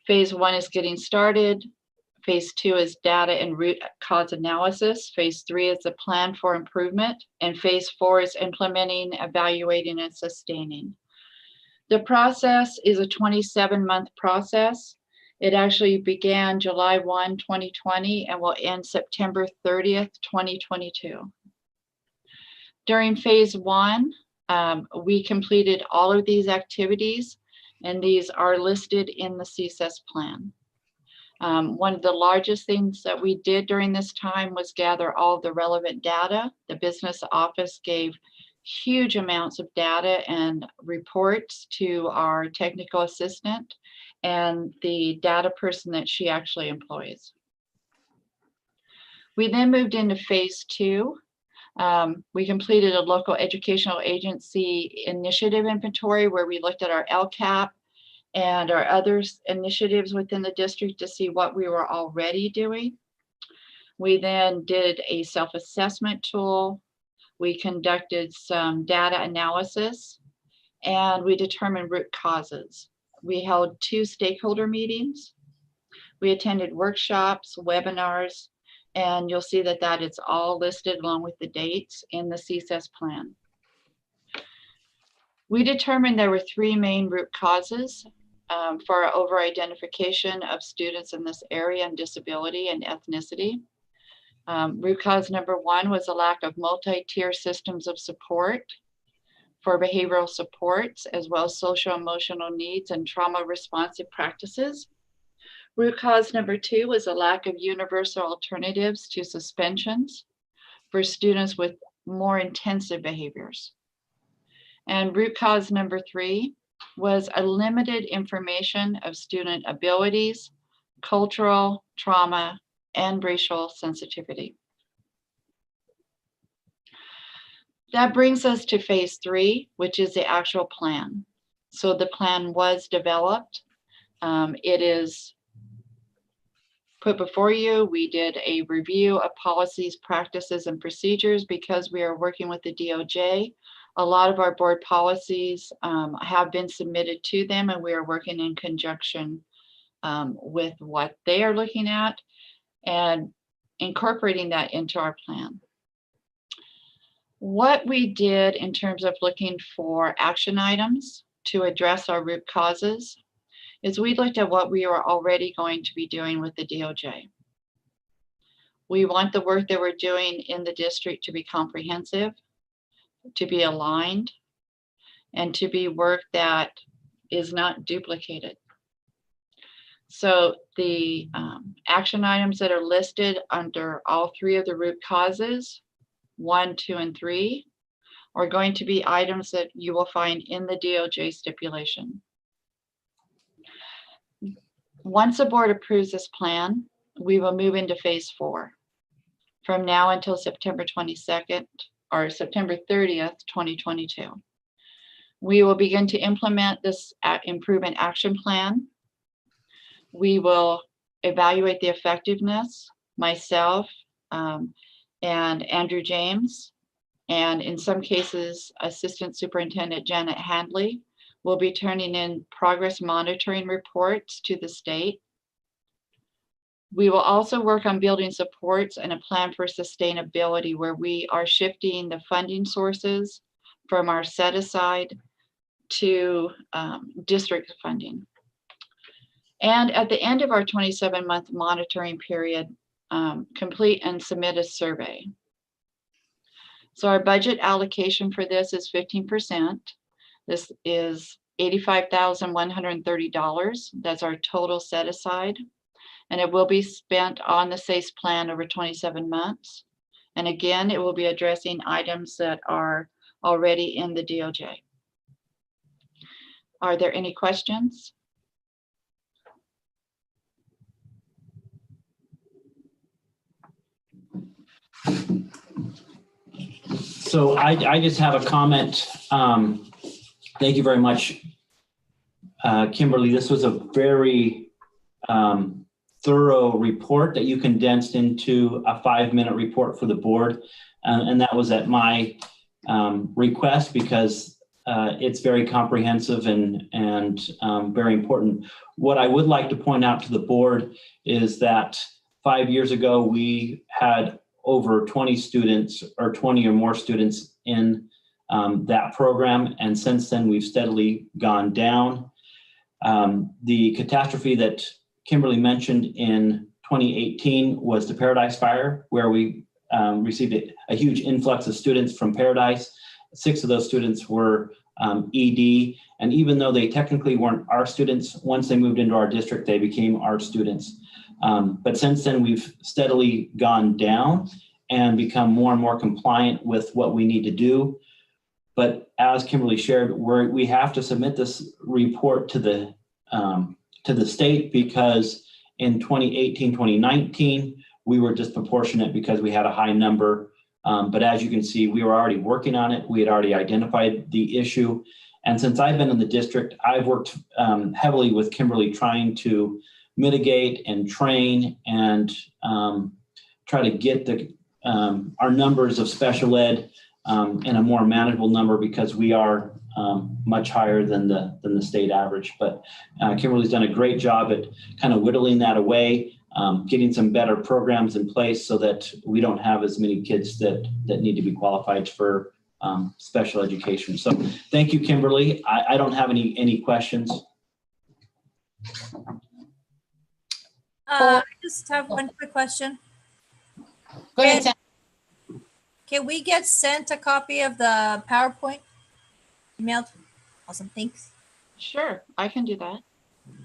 Phase 1 is getting started. Phase 2 is data and root cause analysis. Phase 3 is the plan for improvement. And phase 4 is implementing, evaluating, and sustaining. The process is a 27-month process. It actually began July 1, 2020, and will end September 30th, 2022. During phase 1, we completed all of these activities, and these are listed in the CSES plan. One of the largest things that we did during this time was gather all the relevant data. The business office gave huge amounts of data and reports to our technical assistant and the data person that she actually employs. We then moved into phase 2. We completed a local educational agency initiative inventory where we looked at our LCAP and our other initiatives within the district to see what we were already doing. We then did a self-assessment tool. We conducted some data analysis, and we determined root causes. We held 2 stakeholder meetings. We attended workshops, webinars, and you'll see that that is all listed along with the dates in the CSES plan. We determined there were 3 main root causes for our over-identification of students in this area and disability and ethnicity. Root cause number 1 was a lack of multi-tier systems of support for behavioral supports, as well as social emotional needs and trauma responsive practices. Root cause number 2 was a lack of universal alternatives to suspensions for students with more intensive behaviors. And root cause number 3 was a limited information of student abilities, cultural trauma, and racial sensitivity. That brings us to phase 3, which is the actual plan. So the plan was developed. It is put before you. We did a review of policies, practices, and procedures because we are working with the DOJ. A lot of our board policies have been submitted to them, and we are working in conjunction with what they are looking at and incorporating that into our plan. What we did in terms of looking for action items to address our root causes is we looked at what we are already going to be doing with the DOJ. We want the work that we're doing in the district to be comprehensive, to be aligned, and to be work that is not duplicated. So the action items that are listed under all three of the root causes, 1, 2, and 3, are going to be items that you will find in the DOJ stipulation. Once the board approves this plan, we will move into phase 4 from now until September 22nd or September 30th, 2022. We will begin to implement this improvement action plan. We will evaluate the effectiveness, myself and Andrew James, and in some cases, Assistant Superintendent Janet Handley will be turning in progress monitoring reports to the state. We will also work on building supports and a plan for sustainability where we are shifting the funding sources from our set aside to district funding. And at the end of our 27-month monitoring period, complete and submit a survey. So our budget allocation for this is 15%. This is $85,130. That's our total set aside. And it will be spent on the SACE plan over 27 months. And again, it will be addressing items that are already in the DOJ. Are there any questions? So I just have a comment. Thank you very much, Kimberly. This was a very thorough report that you condensed into a 5-minute report for the board. And that was at my request because it's very comprehensive and very important. What I would like to point out to the board is that 5 years ago, we had over 20 students or 20 or more students in that program. And since then, we've steadily gone down. The catastrophe that Kimberly mentioned in 2018 was the Paradise Fire, where we received a huge influx of students from Paradise. 6 of those students were ED. And even though they technically weren't our students, once they moved into our district, they became our students. But since then, we've steadily gone down and become more and more compliant with what we need to do. But as Kimberly shared, we have to submit this report to the state because in 2018, 2019, we were disproportionate because we had a high number. But as you can see, we were already working on it. We had already identified the issue. And since I've been in the district, I've worked heavily with Kimberly trying to mitigate and train and try to get our numbers of special ed in a more manageable number because we are much higher than the state average. But Kimberly's done a great job at kind of whittling that away, getting some better programs in place so that we don't have as many kids that need to be qualified for special education. So thank you, Kimberly. I don't have any questions. I just have one quick question. Go ahead, Sam. Can we get sent a copy of the PowerPoint emailed? Awesome, thanks. Sure, I can do that.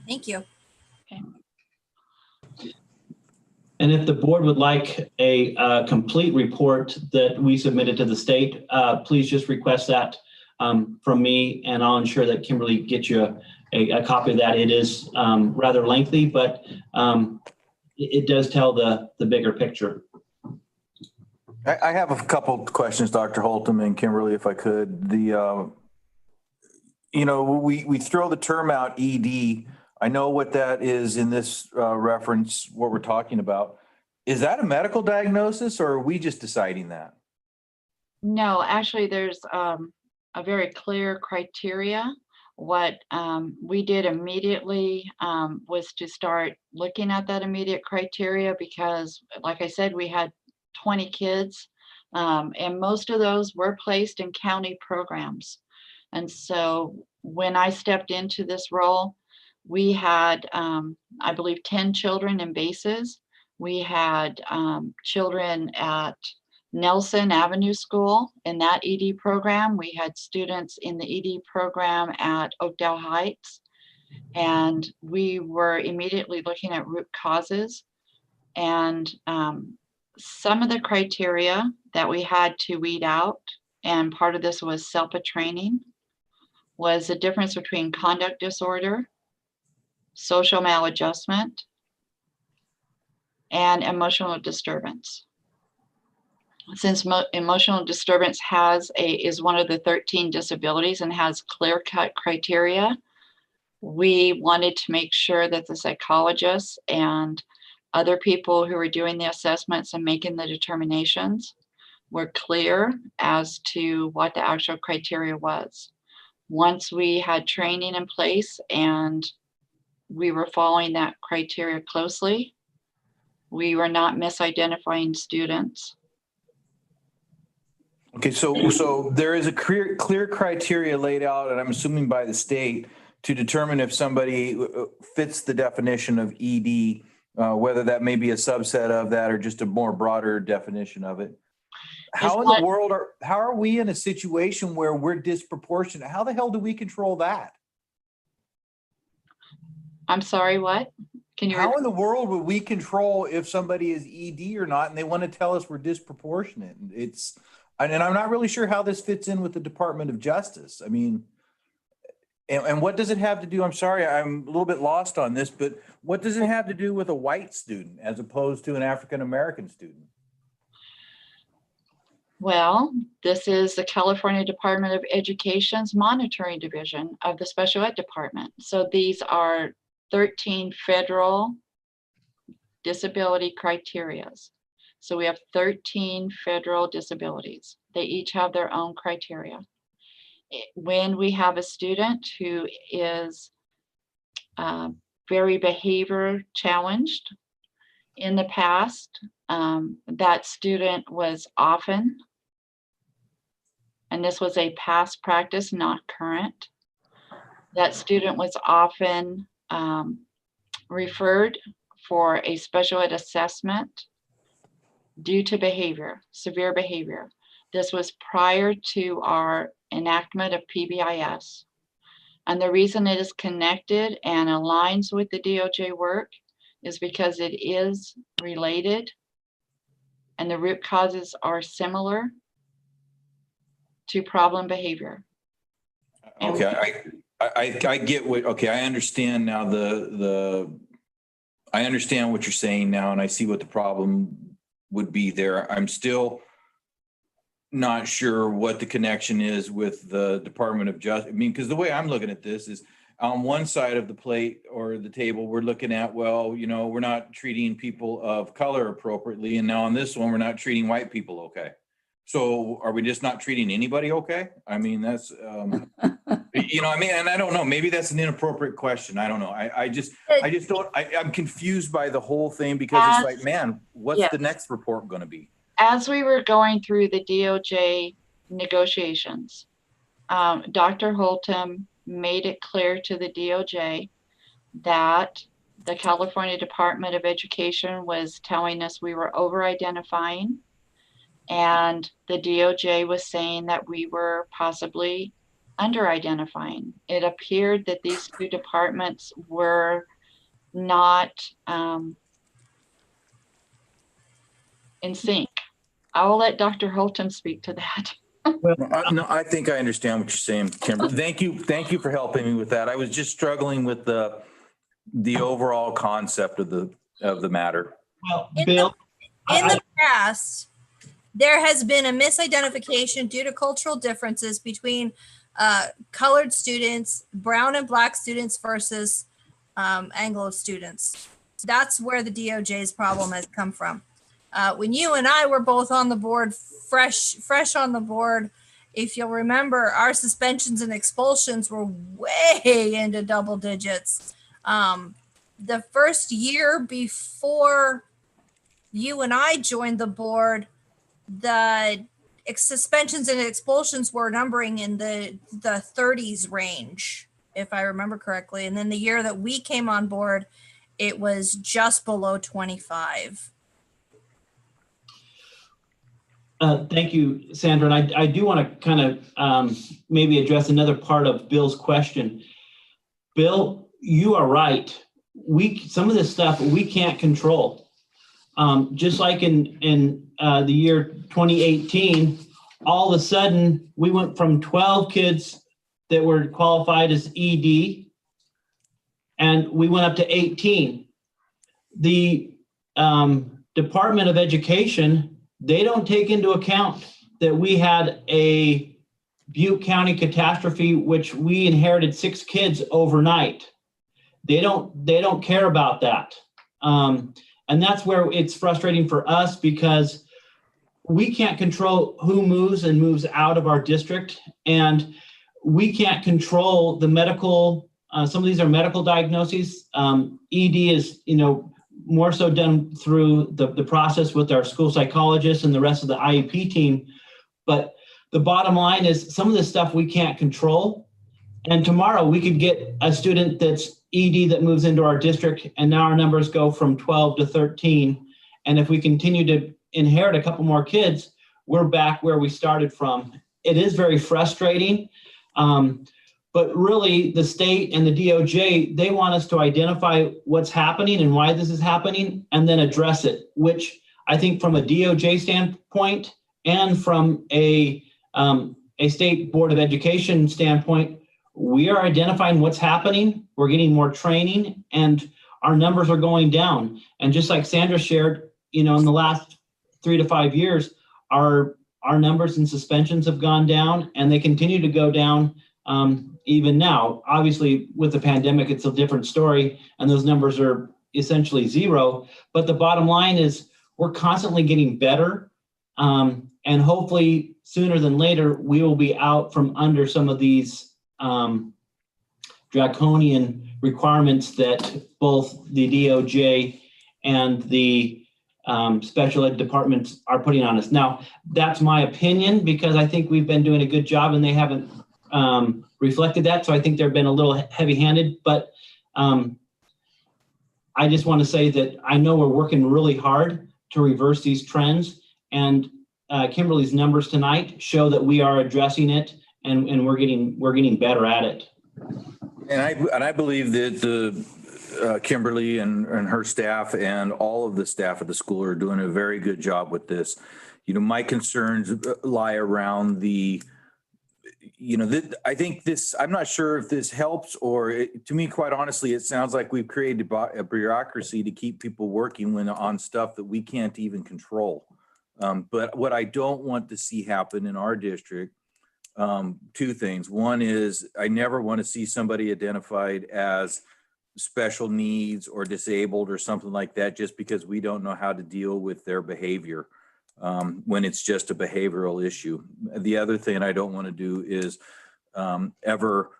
Thank you. Okay. And if the board would like a complete report that we submitted to the state, please just request that from me, and I'll ensure that Kimberly gets you a copy of that. It is rather lengthy, but it does tell the bigger picture. I have a couple of questions, Dr. Holtum and Kimberly, if I could. We throw the term out ED I know what that is in this reference, what we're talking about. Is that a medical diagnosis or are we just deciding that? No, actually, there's a very clear criteria. What we did immediately was to start looking at that immediate criteria because, like I said, we had 20 kids, and most of those were placed in county programs. And so when I stepped into this role, we had, I believe, 10 children in bases. We had children at Nelson Avenue School in that ED program. We had students in the ED program at Oakdale Heights. And we were immediately looking at root causes. And some of the criteria that we had to weed out, and part of this was SELPA training, was the difference between conduct disorder, social maladjustment, and emotional disturbance. Since emotional disturbance is one of the 13 disabilities and has clear-cut criteria, we wanted to make sure that the psychologists and other people who were doing the assessments and making the determinations were clear as to what the actual criteria was. Once we had training in place and we were following that criteria closely, we were not misidentifying students. Okay, so there is a clear criteria laid out, and I'm assuming by the state, to determine if somebody fits the definition of ED, whether that may be a subset of that or just a more broader definition of it. How in the world how are we in a situation where we're disproportionate? How the hell do we control that? I'm sorry, what? Can you? How in the world would we control if somebody is ED or not, and they want to tell us we're disproportionate? And I'm not really sure how this fits in with the Department of Justice. I mean, and what does it have to do? I'm sorry, I'm a little bit lost on this, but what does it have to do with a white student as opposed to an African-American student? Well, this is the California Department of Education's monitoring division of the special ed department. So these are 13 federal disability criterias. So we have 13 federal disabilities. They each have their own criteria. When we have a student who is very behavior challenged in the past, that student was often, and this was a past practice, not current, that student was often referred for a special ed assessment due to behavior, severe behavior. This was prior to our enactment of PBIS. And the reason it is connected and aligns with the DOJ work is because it is related and the root causes are similar to problem behavior. Okay, I get what, okay, I understand now I understand what you're saying now, and I see what the problem would be there. I'm still not sure what the connection is with the Department of Justice. I mean, because the way I'm looking at this is on one side of the plate or the table, we're looking at, well, you know, we're not treating people of color appropriately. And now on this one, we're not treating white people okay. So are we just not treating anybody okay? I mean, that's, you know, I mean, and I don't know, maybe that's an inappropriate question. I don't know. I just don't, I'm confused by the whole thing because it's like, man, what's the next report going to be? As we were going through the DOJ negotiations, Dr. Holtum made it clear to the DOJ that the California Department of Education was telling us we were over-identifying, and the DOJ was saying that we were possibly under-identifying. It appeared that these two departments were not in sync. I will let Dr. Holtum speak to that. No, I think I understand what you're saying, Kimber. Thank you for helping me with that. I was just struggling with the overall concept of the matter. Well, Bill, in the past, there has been a misidentification due to cultural differences between colored students, brown and black students versus Anglo students. That's where the DOJ's problem has come from. When you and I were both on the board, fresh on the board, if you'll remember, our suspensions and expulsions were way into double digits. The first year before you and I joined the board, the suspensions and expulsions were numbering in the 30s range, if I remember correctly. And then the year that we came on board, it was just below 25. Thank you, Sandra. And I do want to kind of maybe address another part of Bill's question. Bill, you are right. Some of this stuff we can't control. Just like in the year 2018, all of a sudden we went from 12 kids that were qualified as ED, and we went up to 18. The Department of Education, they don't take into account that we had a Butte County catastrophe, which we inherited 6 kids overnight. They don't care about that. And that's where it's frustrating for us, because we can't control who moves and moves out of our district. And we can't control the medical, some of these are medical diagnoses. ED is, more so done through the process with our school psychologists and the rest of the IEP team. But the bottom line is some of this stuff we can't control. And tomorrow we could get a student that's ED that moves into our district, and now our numbers go from 12 to 13. And if we continue to inherit a couple more kids, we're back where we started from. It is very frustrating. But really, the state and the DOJ, they want us to identify what's happening and why this is happening, and then address it, which I think from a DOJ standpoint and from a state board of education standpoint, we are identifying what's happening. We're getting more training, and our numbers are going down. And just like Sandra shared, in the last 3 to 5 years, our numbers and suspensions have gone down, and they continue to go down. Even now, obviously with the pandemic, it's a different story, and those numbers are essentially zero. But the bottom line is we're constantly getting better. And hopefully sooner than later, we will be out from under some of these draconian requirements that both the DOJ and the special ed departments are putting on us. Now, that's my opinion, because I think we've been doing a good job and they haven't reflected that. So I think they've been a little heavy-handed, but I just want to say that I know we're working really hard to reverse these trends, and Kimberly's numbers tonight show that we are addressing it, and we're getting better at it. And I believe that the Kimberly and her staff and all of the staff at the school are doing a very good job with this. My concerns lie around I think this, I'm not sure if this helps, or to me, quite honestly, it sounds like we've created a bureaucracy to keep people working on stuff that we can't even control. But what I don't want to see happen in our district, 2 things. One is I never want to see somebody identified as special needs or disabled or something like that just because we don't know how to deal with their behavior. When it's just a behavioral issue. The other thing I don't want to do is ever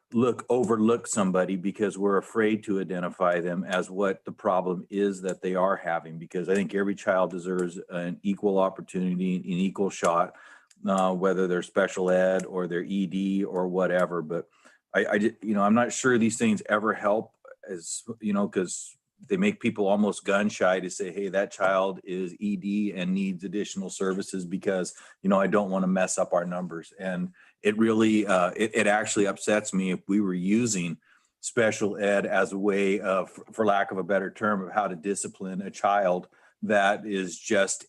overlook somebody because we're afraid to identify them as what the problem is that they are having, because I think every child deserves an equal opportunity, an equal shot, whether they're special ed or they're ED or whatever. But I'm not sure these things ever help, as because they make people almost gun shy to say, hey, that child is ED and needs additional services because, I don't want to mess up our numbers. And it really, it actually upsets me if we were using special ed as a way of, for lack of a better term, of how to discipline a child that is just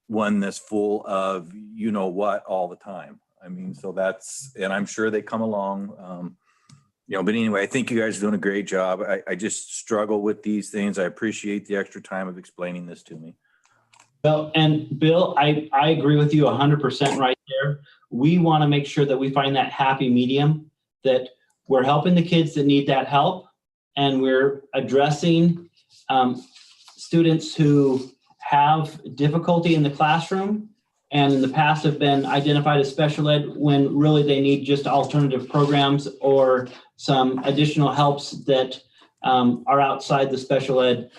one that's full of, what all the time. I mean, so and I'm sure they come along, but anyway, I think you guys are doing a great job. I just struggle with these things. I appreciate the extra time of explaining this to me. Well, and Bill, I agree with you 100% right there. We want to make sure that we find that happy medium, that we're helping the kids that need that help, and we're addressing students who have difficulty in the classroom and in the past have been identified as special ed when really they need just alternative programs or some additional helps that are outside the special ed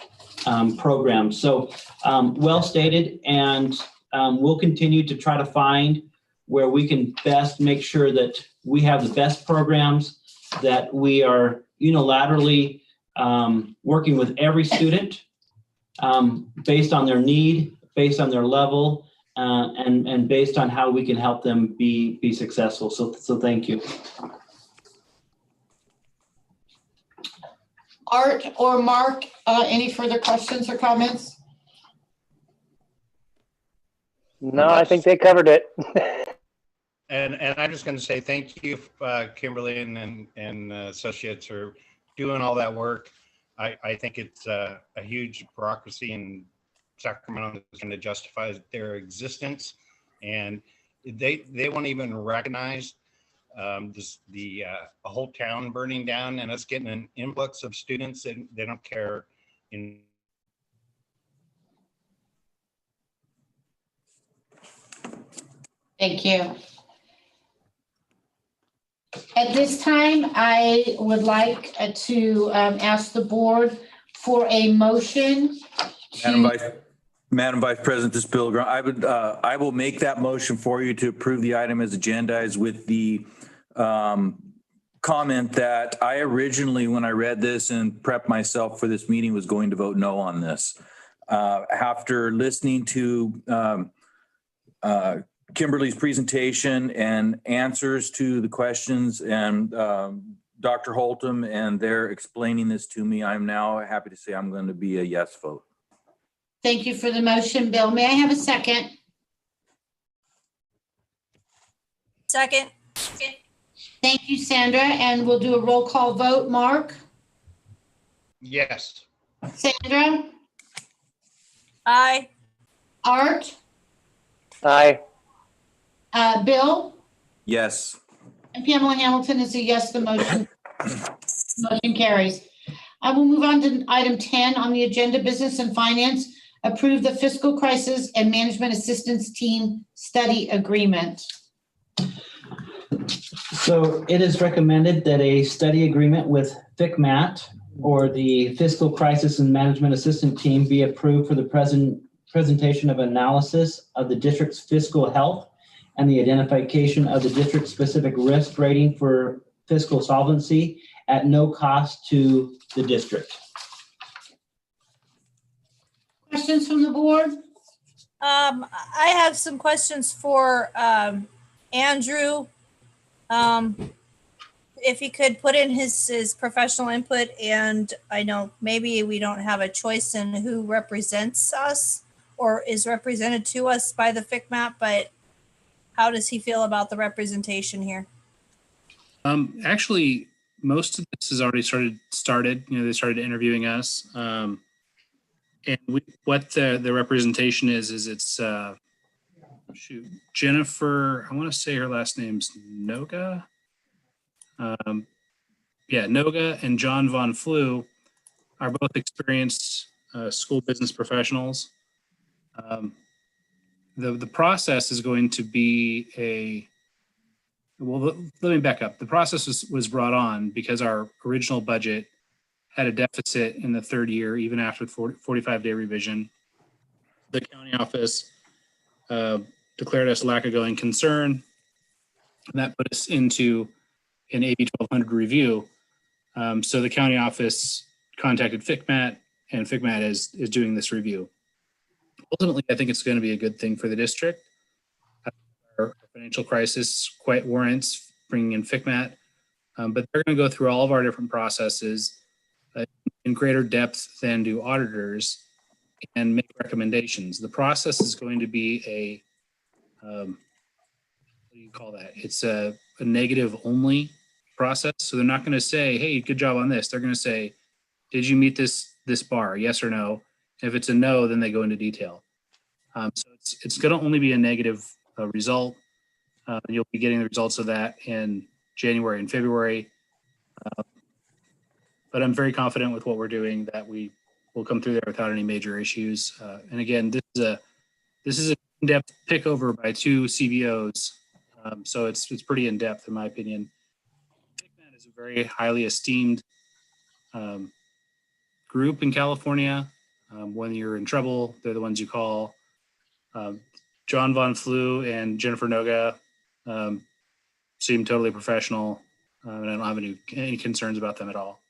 program. So well stated, and we'll continue to try to find where we can best make sure that we have the best programs, that we are unilaterally working with every student based on their need, based on their level, and based on how we can help them be successful. So thank you. Art or Mark, any further questions or comments? No, I think they covered it. And I'm just going to say thank you, Kimberly and associates, for doing all that work. I think it's a huge bureaucracy in Sacramento that's going to justify their existence, and they won't even recognize the whole town burning down and us getting an influx of students, and they don't care. Thank you. At this time, I would like to ask the board for a motion. Madam Vice President, this is Bill Grant. I will make that motion for you to approve the item as agendized with the comment that I originally, when I read this and prepped myself for this meeting, was going to vote no on this. After listening to Kimberly's presentation and answers to the questions and Dr. Holtum and their explaining this to me, I'm now happy to say I'm going to be a yes vote. Thank you for the motion, Bill. May I have a second? Second. Thank you, Sandra. And we'll do a roll call vote. Mark? Yes. Sandra? Aye. Art? Aye. Bill? Yes. And Pamela Hamilton is a yes. The motion carries. I will move on to item 10 on the agenda, business and finance. Approve the fiscal crisis and management assistance team study agreement. So it is recommended that a study agreement with FICMAT, or the Fiscal Crisis and Management Assistant Team, be approved for the presentation of analysis of the district's fiscal health and the identification of the district-specific risk rating for fiscal solvency at no cost to the district. Questions from the board? I have some questions for Andrew. If he could put in his professional input, and I know maybe we don't have a choice in who represents us or is represented to us by the FICMAT, but how does he feel about the representation here? Actually, most of this has already started. They started interviewing us. And what the representation is it's Jennifer, I want to say her last name's Noga. Noga and John Von Flew are both experienced school business professionals. The process is going to be let me back up. The process was brought on because our original budget had a deficit in the third year, even after the 45-day revision. The county office declared us lack of going concern. And that put us into an AB 1200 review. So the county office contacted FICMAT, and FICMAT is doing this review. Ultimately, I think it's going to be a good thing for the district. Our financial crisis quite warrants bringing in FICMAT, but they're going to go through all of our different processes in greater depth than do auditors and make recommendations. The process is going to be what do you call that? It's a negative only process. So they're not going to say, hey, good job on this. They're going to say, did you meet this bar? Yes or no? If it's a no, then they go into detail. So it's going to only be a negative result. You'll be getting the results of that in January and February. but I'm very confident with what we're doing that we will come through there without any major issues. And again, this is an in-depth pick over by two CBOs, so it's pretty in depth in my opinion. FICMAT is a very highly esteemed group in California. When you're in trouble, they're the ones you call. John Von Flew and Jennifer Noga seem totally professional, and I don't have any concerns about them at all.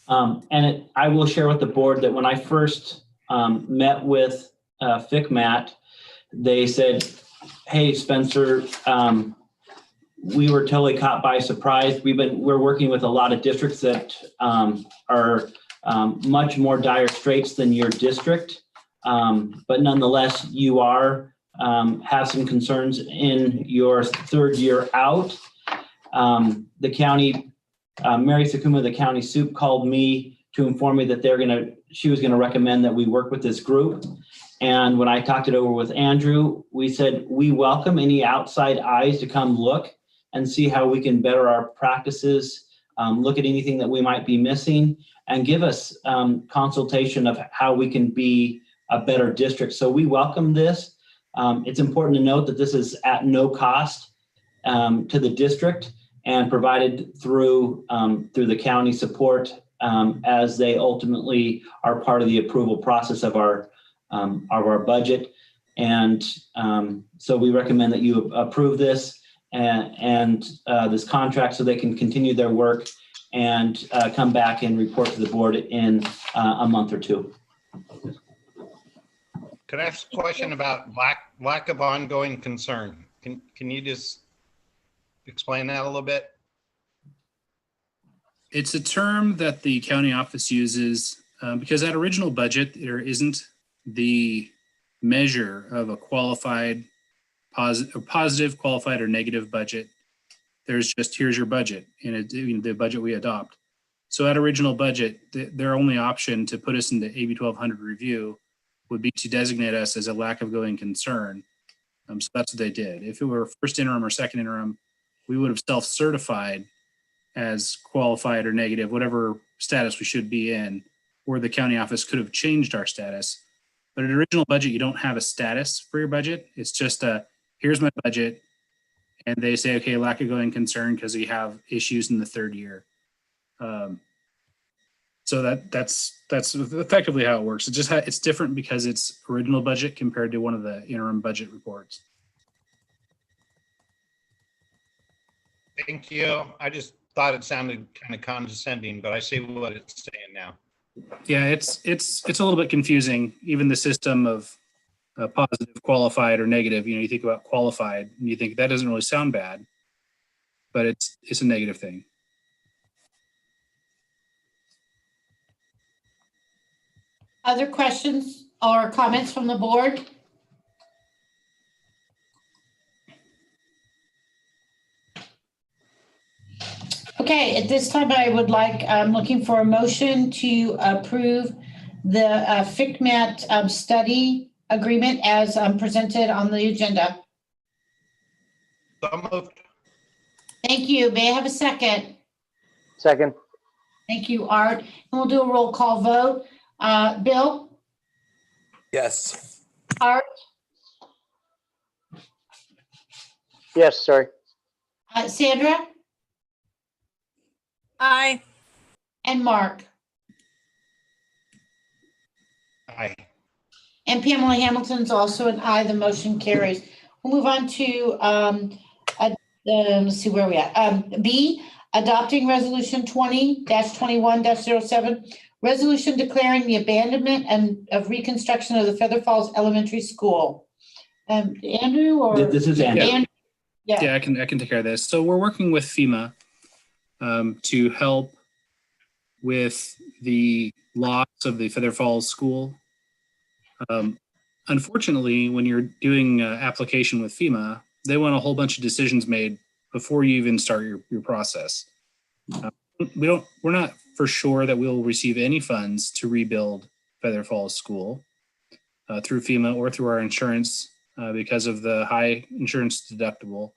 I will share with the board that when I first met with FICMAT, they said, "Hey, Spencer, we were totally caught by surprise. We're working with a lot of districts that are much more dire straits than your district, but nonetheless, you have some concerns in your third year out." The county, Mary Sakuma, the county soup, called me to inform me that she was gonna recommend that we work with this group. And when I talked it over with Andrew, we said, we welcome any outside eyes to come look and see how we can better our practices, look at anything that we might be missing, and give us consultation of how we can be a better district. So we welcome this. It's important to note that this is at no cost to the district and provided through the county support as they ultimately are part of the approval process of our budget. And so we recommend that you approve this and this contract so they can continue their work and come back and report to the board in a month or two. Could I ask a question about lack of ongoing concern? Can you just explain that a little bit? It's a term that the county office uses because that original budget, there isn't the measure of a qualified, positive, qualified, or negative budget. There's just, here's your budget, and the budget we adopt. So at original budget, their only option to put us into AB 1200 review would be to designate us as a lack of going concern. So that's what they did. If it were first interim or second interim, we would have self-certified as qualified or negative, whatever status we should be in, or the county office could have changed our status. But at original budget, you don't have a status for your budget. It's just here's my budget. And they say, okay, lack of going concern because we have issues in the third year. So that's effectively how it works. It's different because it's original budget compared to one of the interim budget reports. Thank you. I just thought it sounded kind of condescending, but I see what it's saying now. Yeah, it's a little bit confusing. Even the system of positive, qualified, or negative. You think about qualified, and you think that doesn't really sound bad, but it's a negative thing. Other questions or comments from the board? Okay, at this time, I'm looking for a motion to approve the FICMAT study agreement as presented on the agenda. So moved. Thank you. May I have a second? Second. Thank you, Art. And we'll do a roll call vote. Bill? Yes. Art? Yes, sorry. Sandra? Aye. And Mark? Aye. And Pamela Hamilton's also an aye. The motion carries. We'll move on to, let's see where we at. B, adopting resolution 20-21-07, resolution declaring the abandonment and of reconstruction of the Feather Falls Elementary School. Andrew or? This is Andrew. Yeah, I can take care of this. So we're working with FEMA to help with the loss of the Feather Falls School. Unfortunately, when you're doing application with FEMA, they want a whole bunch of decisions made before you even start your process. We're not for sure that we'll receive any funds to rebuild Feather Falls School through FEMA or through our insurance because of the high insurance deductible.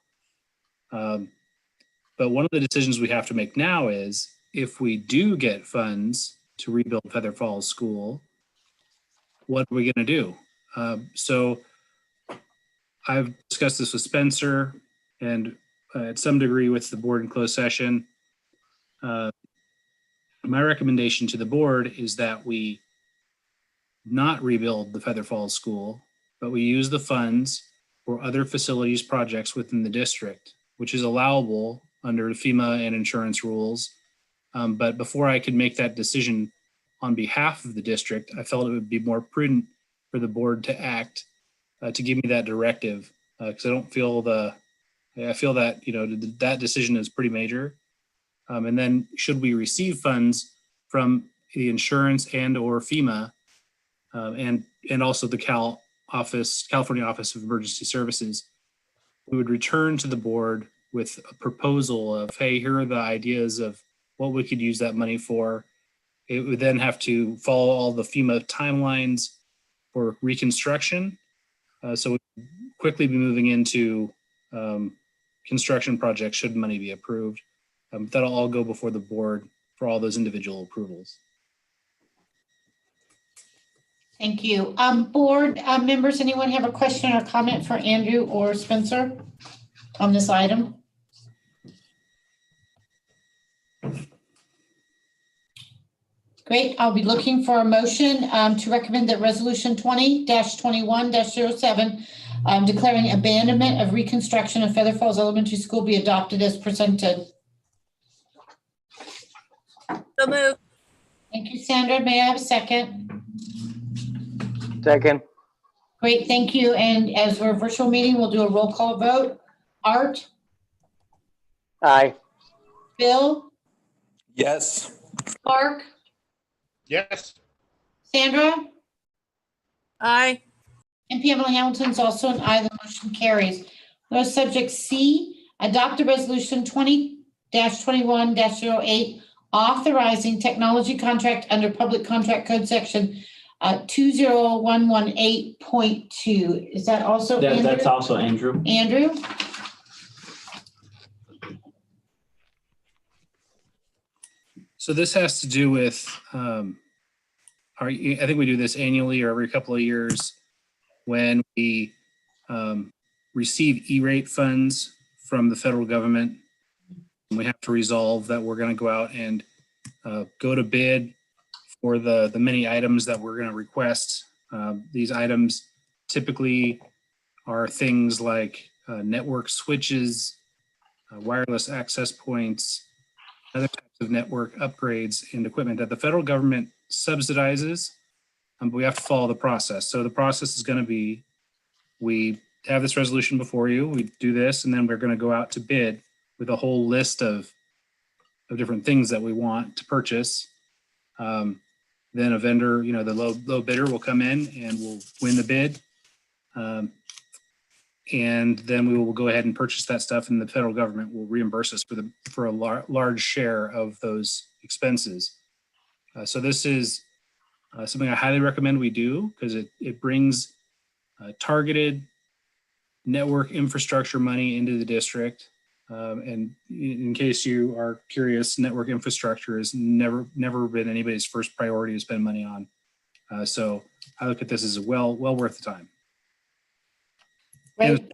But one of the decisions we have to make now is if we do get funds to rebuild Feather Falls School, what are we going to do? So I've discussed this with Spencer and at some degree with the board in closed session. My recommendation to the board is that we not rebuild the Feather Falls School, but we use the funds for other facilities projects within the district, which is allowable under FEMA and insurance rules. But before I could make that decision on behalf of the district, I felt it would be more prudent for the board to act to give me that directive, because I feel that, that decision is pretty major. And then should we receive funds from the insurance and or FEMA and also the California Office of Emergency Services, we would return to the board with a proposal of, hey, here are the ideas of what we could use that money for. It would then have to follow all the FEMA timelines for reconstruction. So we'd quickly be moving into construction projects should money be approved. That'll all go before the board for all those individual approvals. Thank you. Board members, anyone have a question or comment for Andrew or Spencer on this item? Great. I'll be looking for a motion to recommend that resolution 20-21-07 declaring abandonment of reconstruction of Feather Falls Elementary School be adopted as presented. So moved. Thank you, Sandra. May I have a second? Second. Great, thank you. And as we're a virtual meeting, we'll do a roll call vote. Art? Aye. Bill? Yes. Mark? Yes. Sandra? Aye. And Pamela Hamilton's also an aye. The motion carries. Those subject C, adopt a resolution 20-21-08 authorizing technology contract under Public Contract Code Section 20118.2. Is that also Andrew? That's also Andrew. Andrew? So this has to do with, I think we do this annually or every couple of years when we receive E-rate funds from the federal government. We have to resolve that we're going to go out and go to bid for the many items that we're going to request. These items typically are things like network switches, wireless access points, other types of network upgrades and equipment that the federal government subsidizes, but we have to follow the process. So the process is going to be, we have this resolution before you, we do this, and then we're going to go out to bid with a whole list of different things that we want to purchase. Then a vendor, the low bidder will come in and will win the bid. And then we will go ahead and purchase that stuff, and the federal government will reimburse us for a large share of those expenses. So this is something I highly recommend we do because it brings targeted network infrastructure money into the district. And in case you are curious, network infrastructure has never been anybody's first priority to spend money on. So I look at this as well worth the time. Right.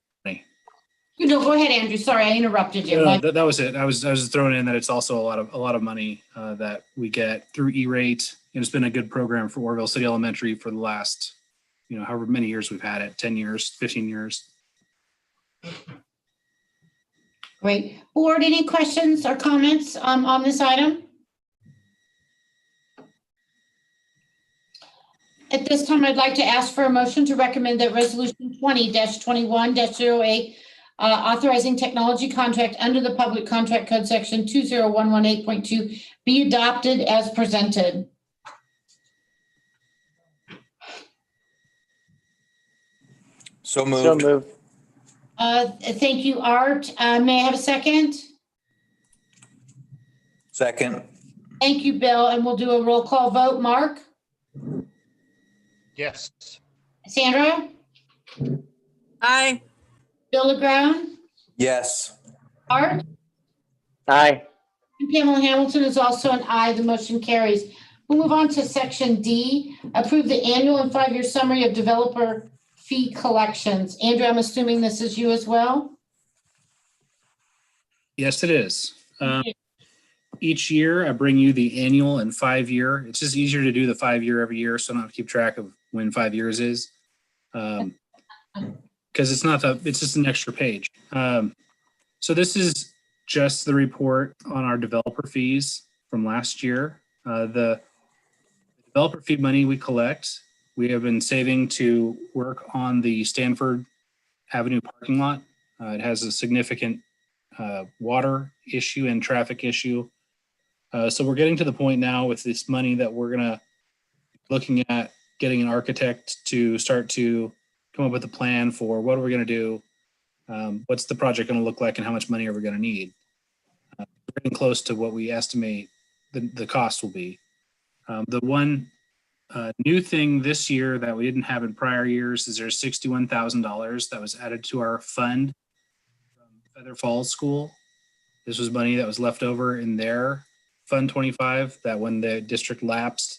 No, go ahead, Andrew. Sorry, I interrupted you. No, that was it. I was just throwing in that it's also a lot of money that we get through E-rate. And it's been a good program for Orville City Elementary for the last, however many years we've had it, 10 years, 15 years. Great. Board, any questions or comments on this item? At this time, I'd like to ask for a motion to recommend that resolution 20-21-08 authorizing technology contract under the Public Contract Code Section 20118.2 be adopted as presented. So moved. So moved. Thank you, Art. May I have a second? Second. Thank you, Bill. And we'll do a roll call vote. Mark? Yes. Sandra? Aye. Bill LeGround? Yes. Art? Aye. Pamela Hamilton is also an aye. The motion carries. We'll move on to section D, approve the annual and 5-year summary of developer fee collections. Andrew, I'm assuming this is you as well? Yes, it is. Each year I bring you the annual and 5-year. It's just easier to do the 5-year every year, so I don't have to keep track of when 5 years is. Because it's just an extra page. So this is just the report on our developer fees from last year. The developer fee money we collect, we have been saving to work on the Stanford Avenue parking lot. It has a significant water issue and traffic issue. So we're getting to the point now with this money that we're looking at getting an architect to start to come up with a plan for what are we going to do, what's the project going to look like, and how much money are we going to need. We're getting close to what we estimate the cost will be. The one new thing this year that we didn't have in prior years is there's $61,000 that was added to our fund from Feather Falls School. This was money that was left over in their Fund 25 that when the district lapsed,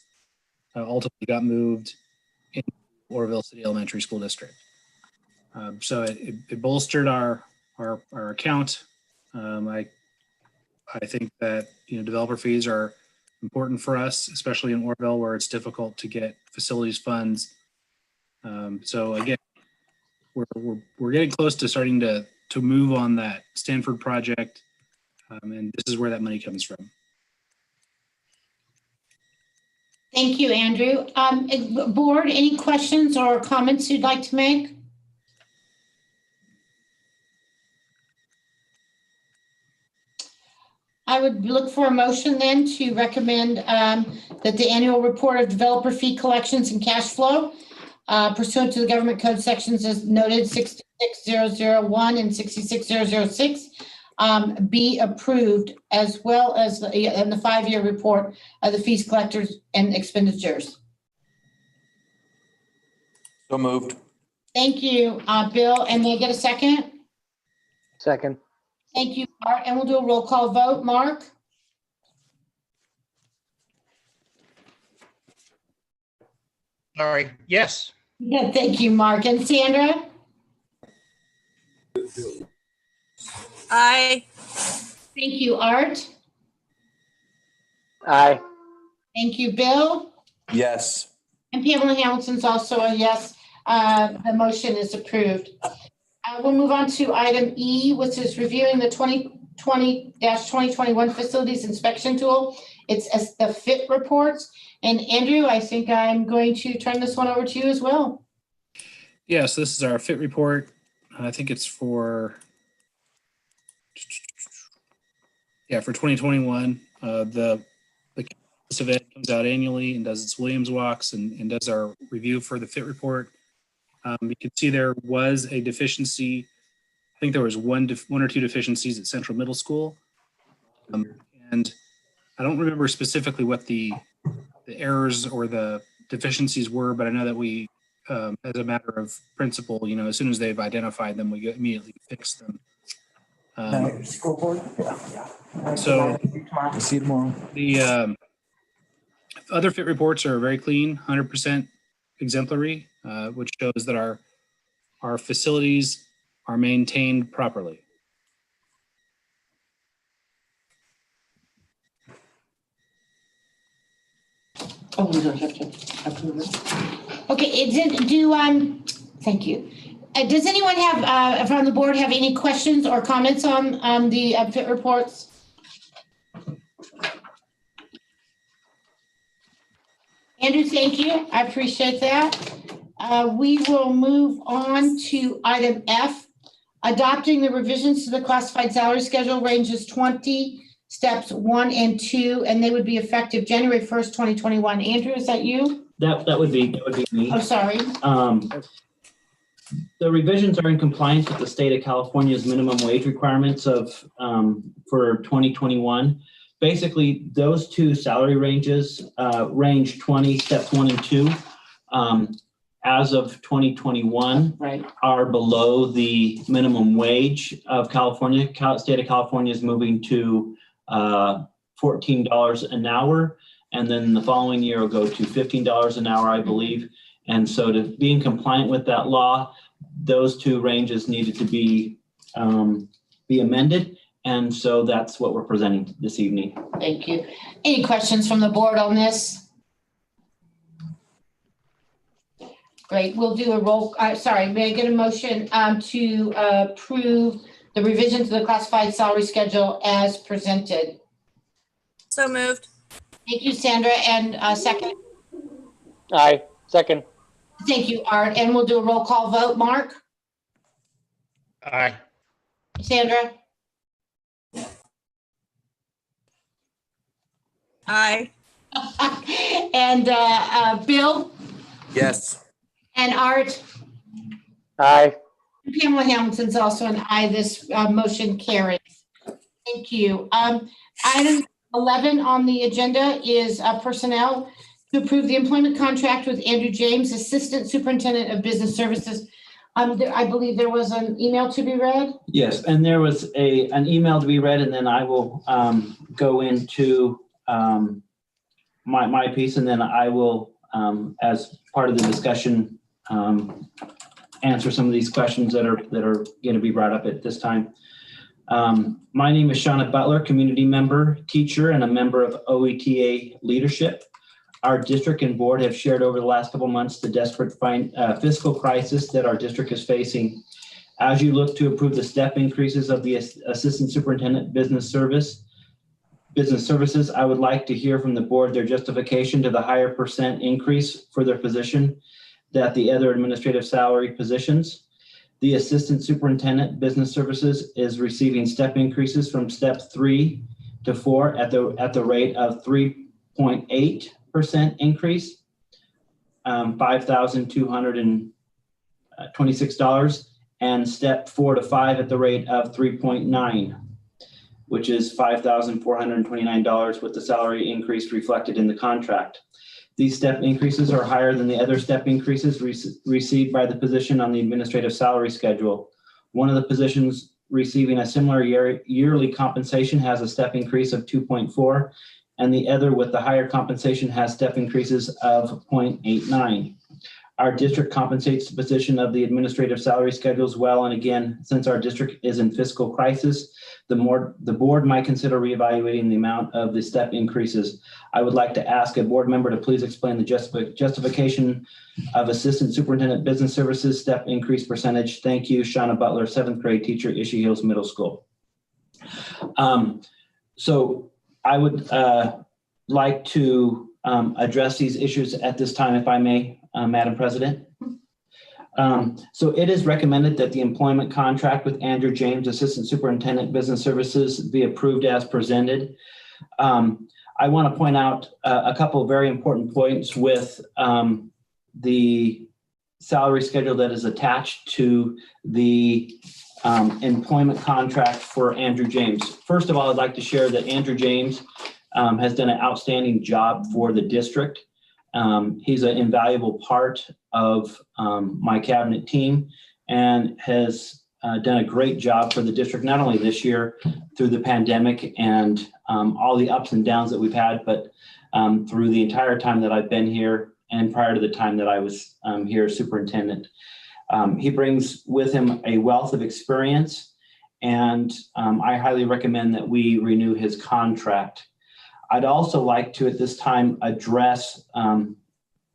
ultimately got moved in Oroville City Elementary School District. So it bolstered our account. I think that developer fees are important for us, especially in Oroville where it's difficult to get facilities funds. So again, we're getting close to starting to move on that Stanford project, and this is where that money comes from. Thank you, Andrew. Board, any questions or comments you'd like to make? I would look for a motion then to recommend that the annual report of developer fee collections and cash flow pursuant to the government code sections as noted 66001 and 66006 be approved, as well as the 5-year report of the fees, collectors, and expenditures. So moved. Thank you, Bill. And may I get a second? Second. Thank you, Art. And we'll do a roll call vote. Mark? Sorry, yes. Yeah, thank you, Mark. And Sandra? Aye. Thank you, Art. Aye. Thank you, Bill. Yes. And Pamela Hamilton's also a yes. The motion is approved. We'll move on to item E, which is reviewing the 2020-2021 facilities inspection tool. It's the FIT reports. And Andrew, I think I'm going to turn this one over to you as well. Yeah, so this is our FIT report. I think it's for 2021. The Office of Ed comes out annually and does its Williams walks and does our review for the FIT report. You can see there was a deficiency. I think there was one or two deficiencies at Central Middle School. And I don't remember specifically what the errors or the deficiencies were, but I know that we, as a matter of principle, as soon as they've identified them, we immediately fix them. School board? So See you tomorrow. the other FIT reports are very clean, 100% exemplary, which shows that our facilities are maintained properly. Oh, we don't have to approve it. Okay, thank you. Does anyone have, from the board, have any questions or comments on the FIT reports? Andrew, thank you. I appreciate that. We will move on to item F, adopting the revisions to the classified salary schedule ranges 20, steps 1 and 2, and they would be effective January 1st, 2021. Andrew, is that you? That would be me. Oh, sorry. The revisions are in compliance with the state of California's minimum wage requirements for 2021. Basically, those two salary ranges, range 20, steps 1 and 2, as of 2021, right, are below the minimum wage of California. State of California is moving to $14 an hour. And then the following year will go to $15 an hour, I believe. And so to be in compliant with that law, those two ranges needed to be amended. And so that's what we're presenting this evening. Thank you. Any questions from the board on this? Great, we'll do a roll, sorry, may I get a motion to approve the revision to the classified salary schedule as presented? So moved. Thank you, Sandra, and second. Aye, second. Thank you, Art, and we'll do a roll call vote. Mark? Aye. Sandra? Aye. And Bill? Yes. And Art? Aye. Pamela Hamilton's also an aye. This motion carries. Thank you. Item 11 on the agenda is personnel to approve the employment contract with Andrew James, Assistant Superintendent of Business Services. I believe there was an email to be read. Yes, and there was an email to be read, and then I will go into my piece, and then I will, as part of the discussion, answer some of these questions that are going to be brought up at this time. My name is Shauna Butler, community member, teacher, and a member of OETA leadership. Our district and board have shared over the last couple months the desperate fiscal crisis that our district is facing. As you look to approve the step increases of the Assistant Superintendent Business Services, I would like to hear from the board their justification to the higher percent increase for their position that the other administrative salary positions. The Assistant Superintendent Business Services is receiving step increases from step 3 to 4 at the rate of 3.8% increase, $5,226, and step 4 to 5 at the rate of 3.9, which is $5,429 with the salary increase reflected in the contract. These step increases are higher than the other step increases received by the position on the administrative salary schedule. One of the positions receiving a similar yearly compensation has a step increase of 2.4, and the other with the higher compensation has step increases of 0.89. Our district compensates the position of the administrative salary schedules well, and again, since our district is in fiscal crisis, the board might consider reevaluating the amount of the step increases. I would like to ask a board member to please explain the justification of Assistant Superintendent Business Services step increase percentage. Thank you, Shauna Butler, 7th grade teacher, Ishii Hills Middle School. So I would like to address these issues at this time, if I may, Madam President. So it is recommended that the employment contract with Andrew James, Assistant Superintendent Business Services, be approved as presented. I want to point out a couple of very important points with the salary schedule that is attached to the employment contract for Andrew James. First of all, I'd like to share that Andrew James has done an outstanding job for the district. He's an invaluable part of my cabinet team and has done a great job for the district, not only this year through the pandemic and all the ups and downs that we've had, but through the entire time that I've been here and prior to the time that I was here as superintendent. He brings with him a wealth of experience, and I highly recommend that we renew his contract. I'd also like to, at this time, address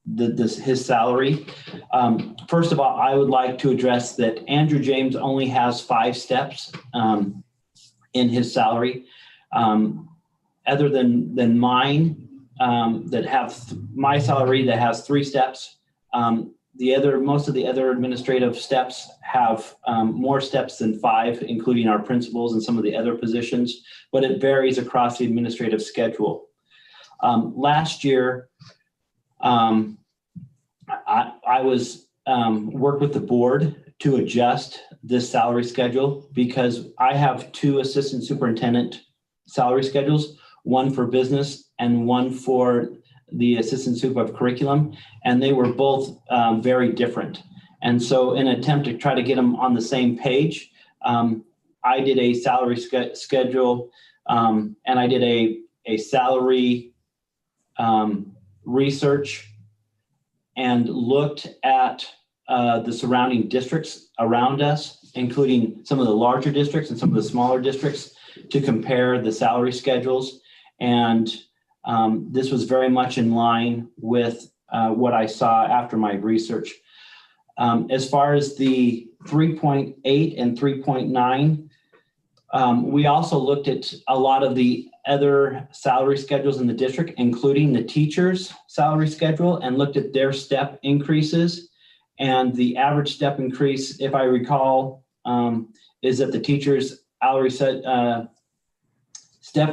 his salary. First of all, I would like to address that Andrew James only has 5 steps in his salary, other than mine, that have my salary that has 3 steps. Most of the other administrative steps have more steps than 5, including our principals and some of the other positions, but it varies across the administrative schedule. Last year, I was worked with the board to adjust this salary schedule because I have 2 assistant superintendent salary schedules, one for business and one for the assistant super of curriculum, and they were both very different. And so in an attempt to try to get them on the same page, I did a salary schedule and I did a salary research and looked at the surrounding districts around us, including some of the larger districts and some of the smaller districts, to compare the salary schedules. And this was very much in line with what I saw after my research. As far as the 3.8 and 3.9, we also looked at a lot of the other salary schedules in the district, including the teachers' salary schedule, and looked at their step increases. And the average step increase, if I recall, is that the teachers' salary step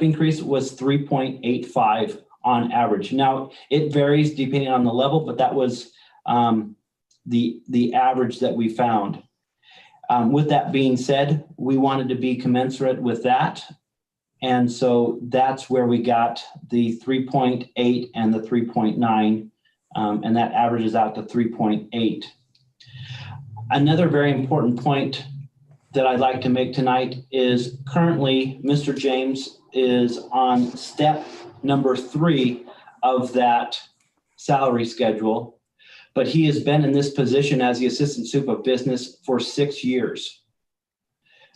increase was 3.85 on average. Now, it varies depending on the level, but that was the average that we found. With that being said, we wanted to be commensurate with that. And so that's where we got the 3.8 and the 3.9, and that averages out to 3.8. Another very important point that I'd like to make tonight is currently Mr. James is on step number 3 of that salary schedule, but he has been in this position as the assistant soup of business for 6 years.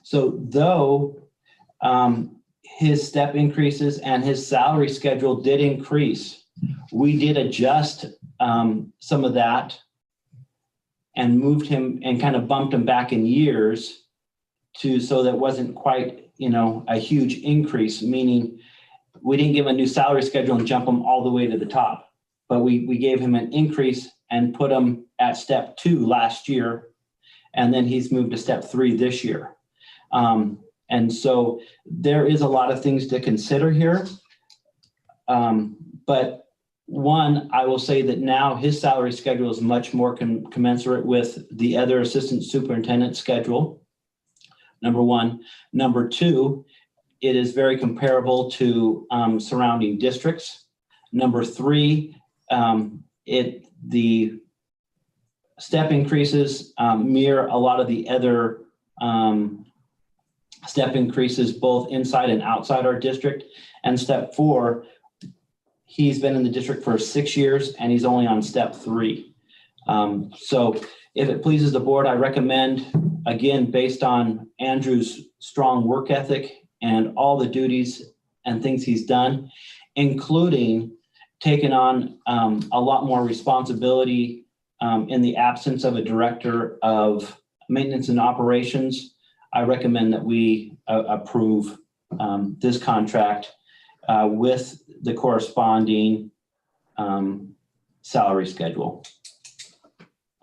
So though his step increases and his salary schedule did increase, we did adjust some of that and moved him and kind of bumped him back in years so that wasn't quite, a huge increase, meaning we didn't give him a new salary schedule and jump him all the way to the top, but we gave him an increase and put him at step 2 last year. And then he's moved to step 3 this year. And so there is a lot of things to consider here. But one, I will say that now his salary schedule is much more commensurate with the other assistant superintendent schedule. Number one. Number two, it is very comparable to surrounding districts. Number three, the step increases mirror a lot of the other step increases both inside and outside our district. And step 4, he's been in the district for 6 years and he's only on step 3. So if it pleases the board, I recommend, again, based on Andrew's strong work ethic and all the duties and things he's done, including taking on a lot more responsibility in the absence of a director of maintenance and operations, I recommend that we approve this contract with the corresponding salary schedule.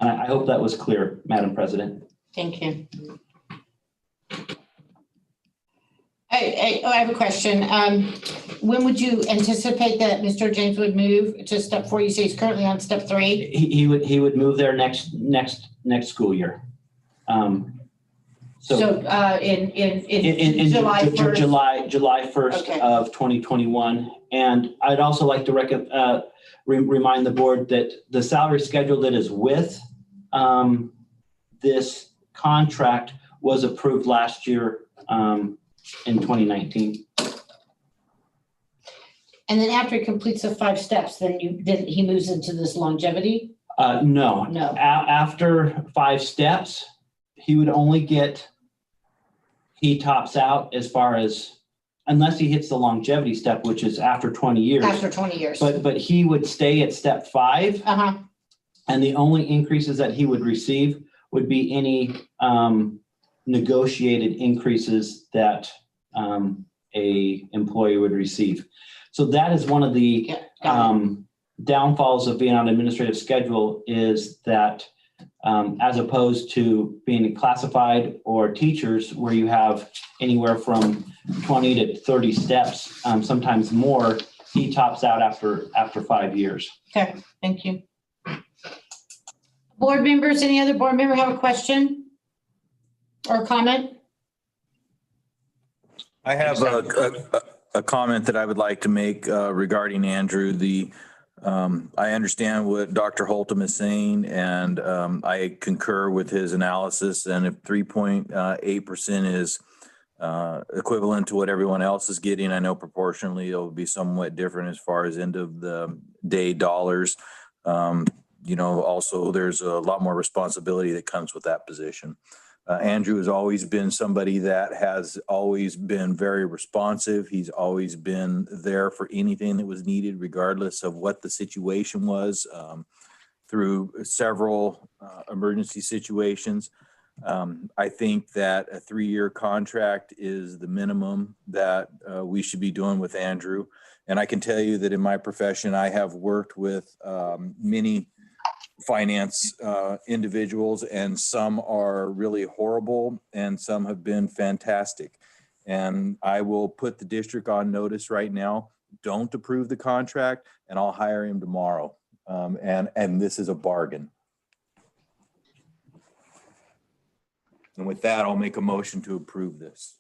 And I hope that was clear, Madam President. Thank you. I have a question. When would you anticipate that Mr. James would move to step 4? You say he's currently on step 3. He would move there next school year. So in July 1st? July 1st Okay. of 2021. And I'd also like to remind the board that the salary schedule that is with this contract was approved last year in 2019. And then after he completes the 5 steps, then he moves into this longevity? No. No. After 5 steps, he would only get, he tops out as far as, unless he hits the longevity step, which is after 20 years. After 20 years. But he would stay at step 5. Uh-huh. And the only increases that he would receive would be any negotiated increases that a employee would receive. So that is one of the downfalls of being on administrative schedule, is that as opposed to being classified or teachers where you have anywhere from 20 to 30 steps, sometimes more, he tops out after 5 years. Okay, thank you. Board members, any other board member have a question or comment? I have a comment that I would like to make regarding Andrew. I understand what Dr. Holtum is saying, and I concur with his analysis. And if 3.8% is equivalent to what everyone else is getting. I know proportionally it'll be somewhat different as far as end of the day dollars. Also there's a lot more responsibility that comes with that position. Andrew has always been somebody that has always been very responsive. He's always been there for anything that was needed, regardless of what the situation was, through several emergency situations. I think that a 3-year contract is the minimum that we should be doing with Andrew. And I can tell you that in my profession, I have worked with many finance individuals, and some are really horrible and some have been fantastic. And I will put the district on notice right now. Don't approve the contract and I'll hire him tomorrow. And this is a bargain. And with that, I'll make a motion to approve this.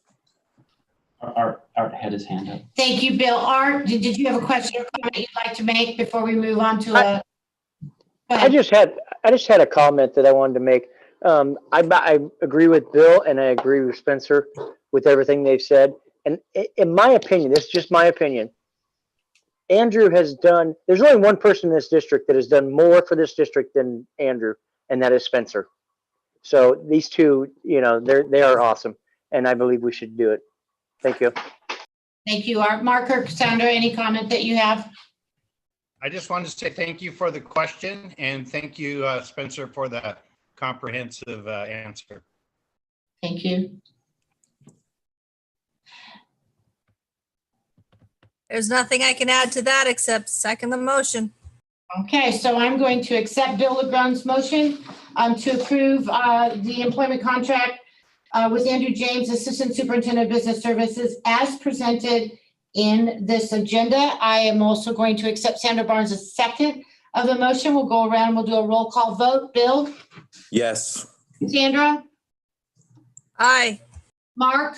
Art had his hand up. Thank you, Bill. Art, did you have a question or comment you'd like to make before we move on to a? I just had a comment that I wanted to make. I agree with Bill and I agree with Spencer with everything they've said. And in my opinion, this is just my opinion, Andrew has done, there's only one person in this district that has done more for this district than Andrew, and that is Spencer. So these two, they are awesome. And I believe we should do it. Thank you. Thank you, Art. Mark or Cassandra, any comment that you have? I just wanted to say thank you for the question, and thank you, Spencer, for the comprehensive answer. Thank you. There's nothing I can add to that except second the motion. Okay, so I'm going to accept Bill LeGrand's motion to approve the employment contract with Andrew James, Assistant Superintendent of Business Services, as presented in this agenda. I am also going to accept Sandra Barnes' second of the motion. We'll go around and we'll do a roll call vote. Bill? Yes. Sandra? Aye. Mark?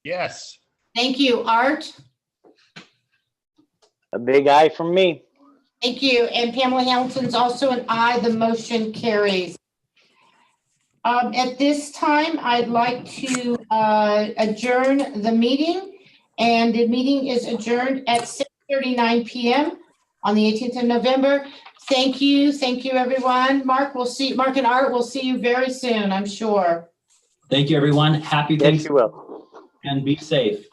Yes. Thank you. Art? A big aye from me. Thank you. And Pamela Hamilton's also an aye. The motion carries. At this time, I'd like to adjourn the meeting, and the meeting is adjourned at 6:39 p.m. on the 18th of November. Thank you. Thank you, everyone. Mark and Art, we'll see you very soon, I'm sure. Thank you, everyone. Happy Yes, you Thanksgiving will. and be safe.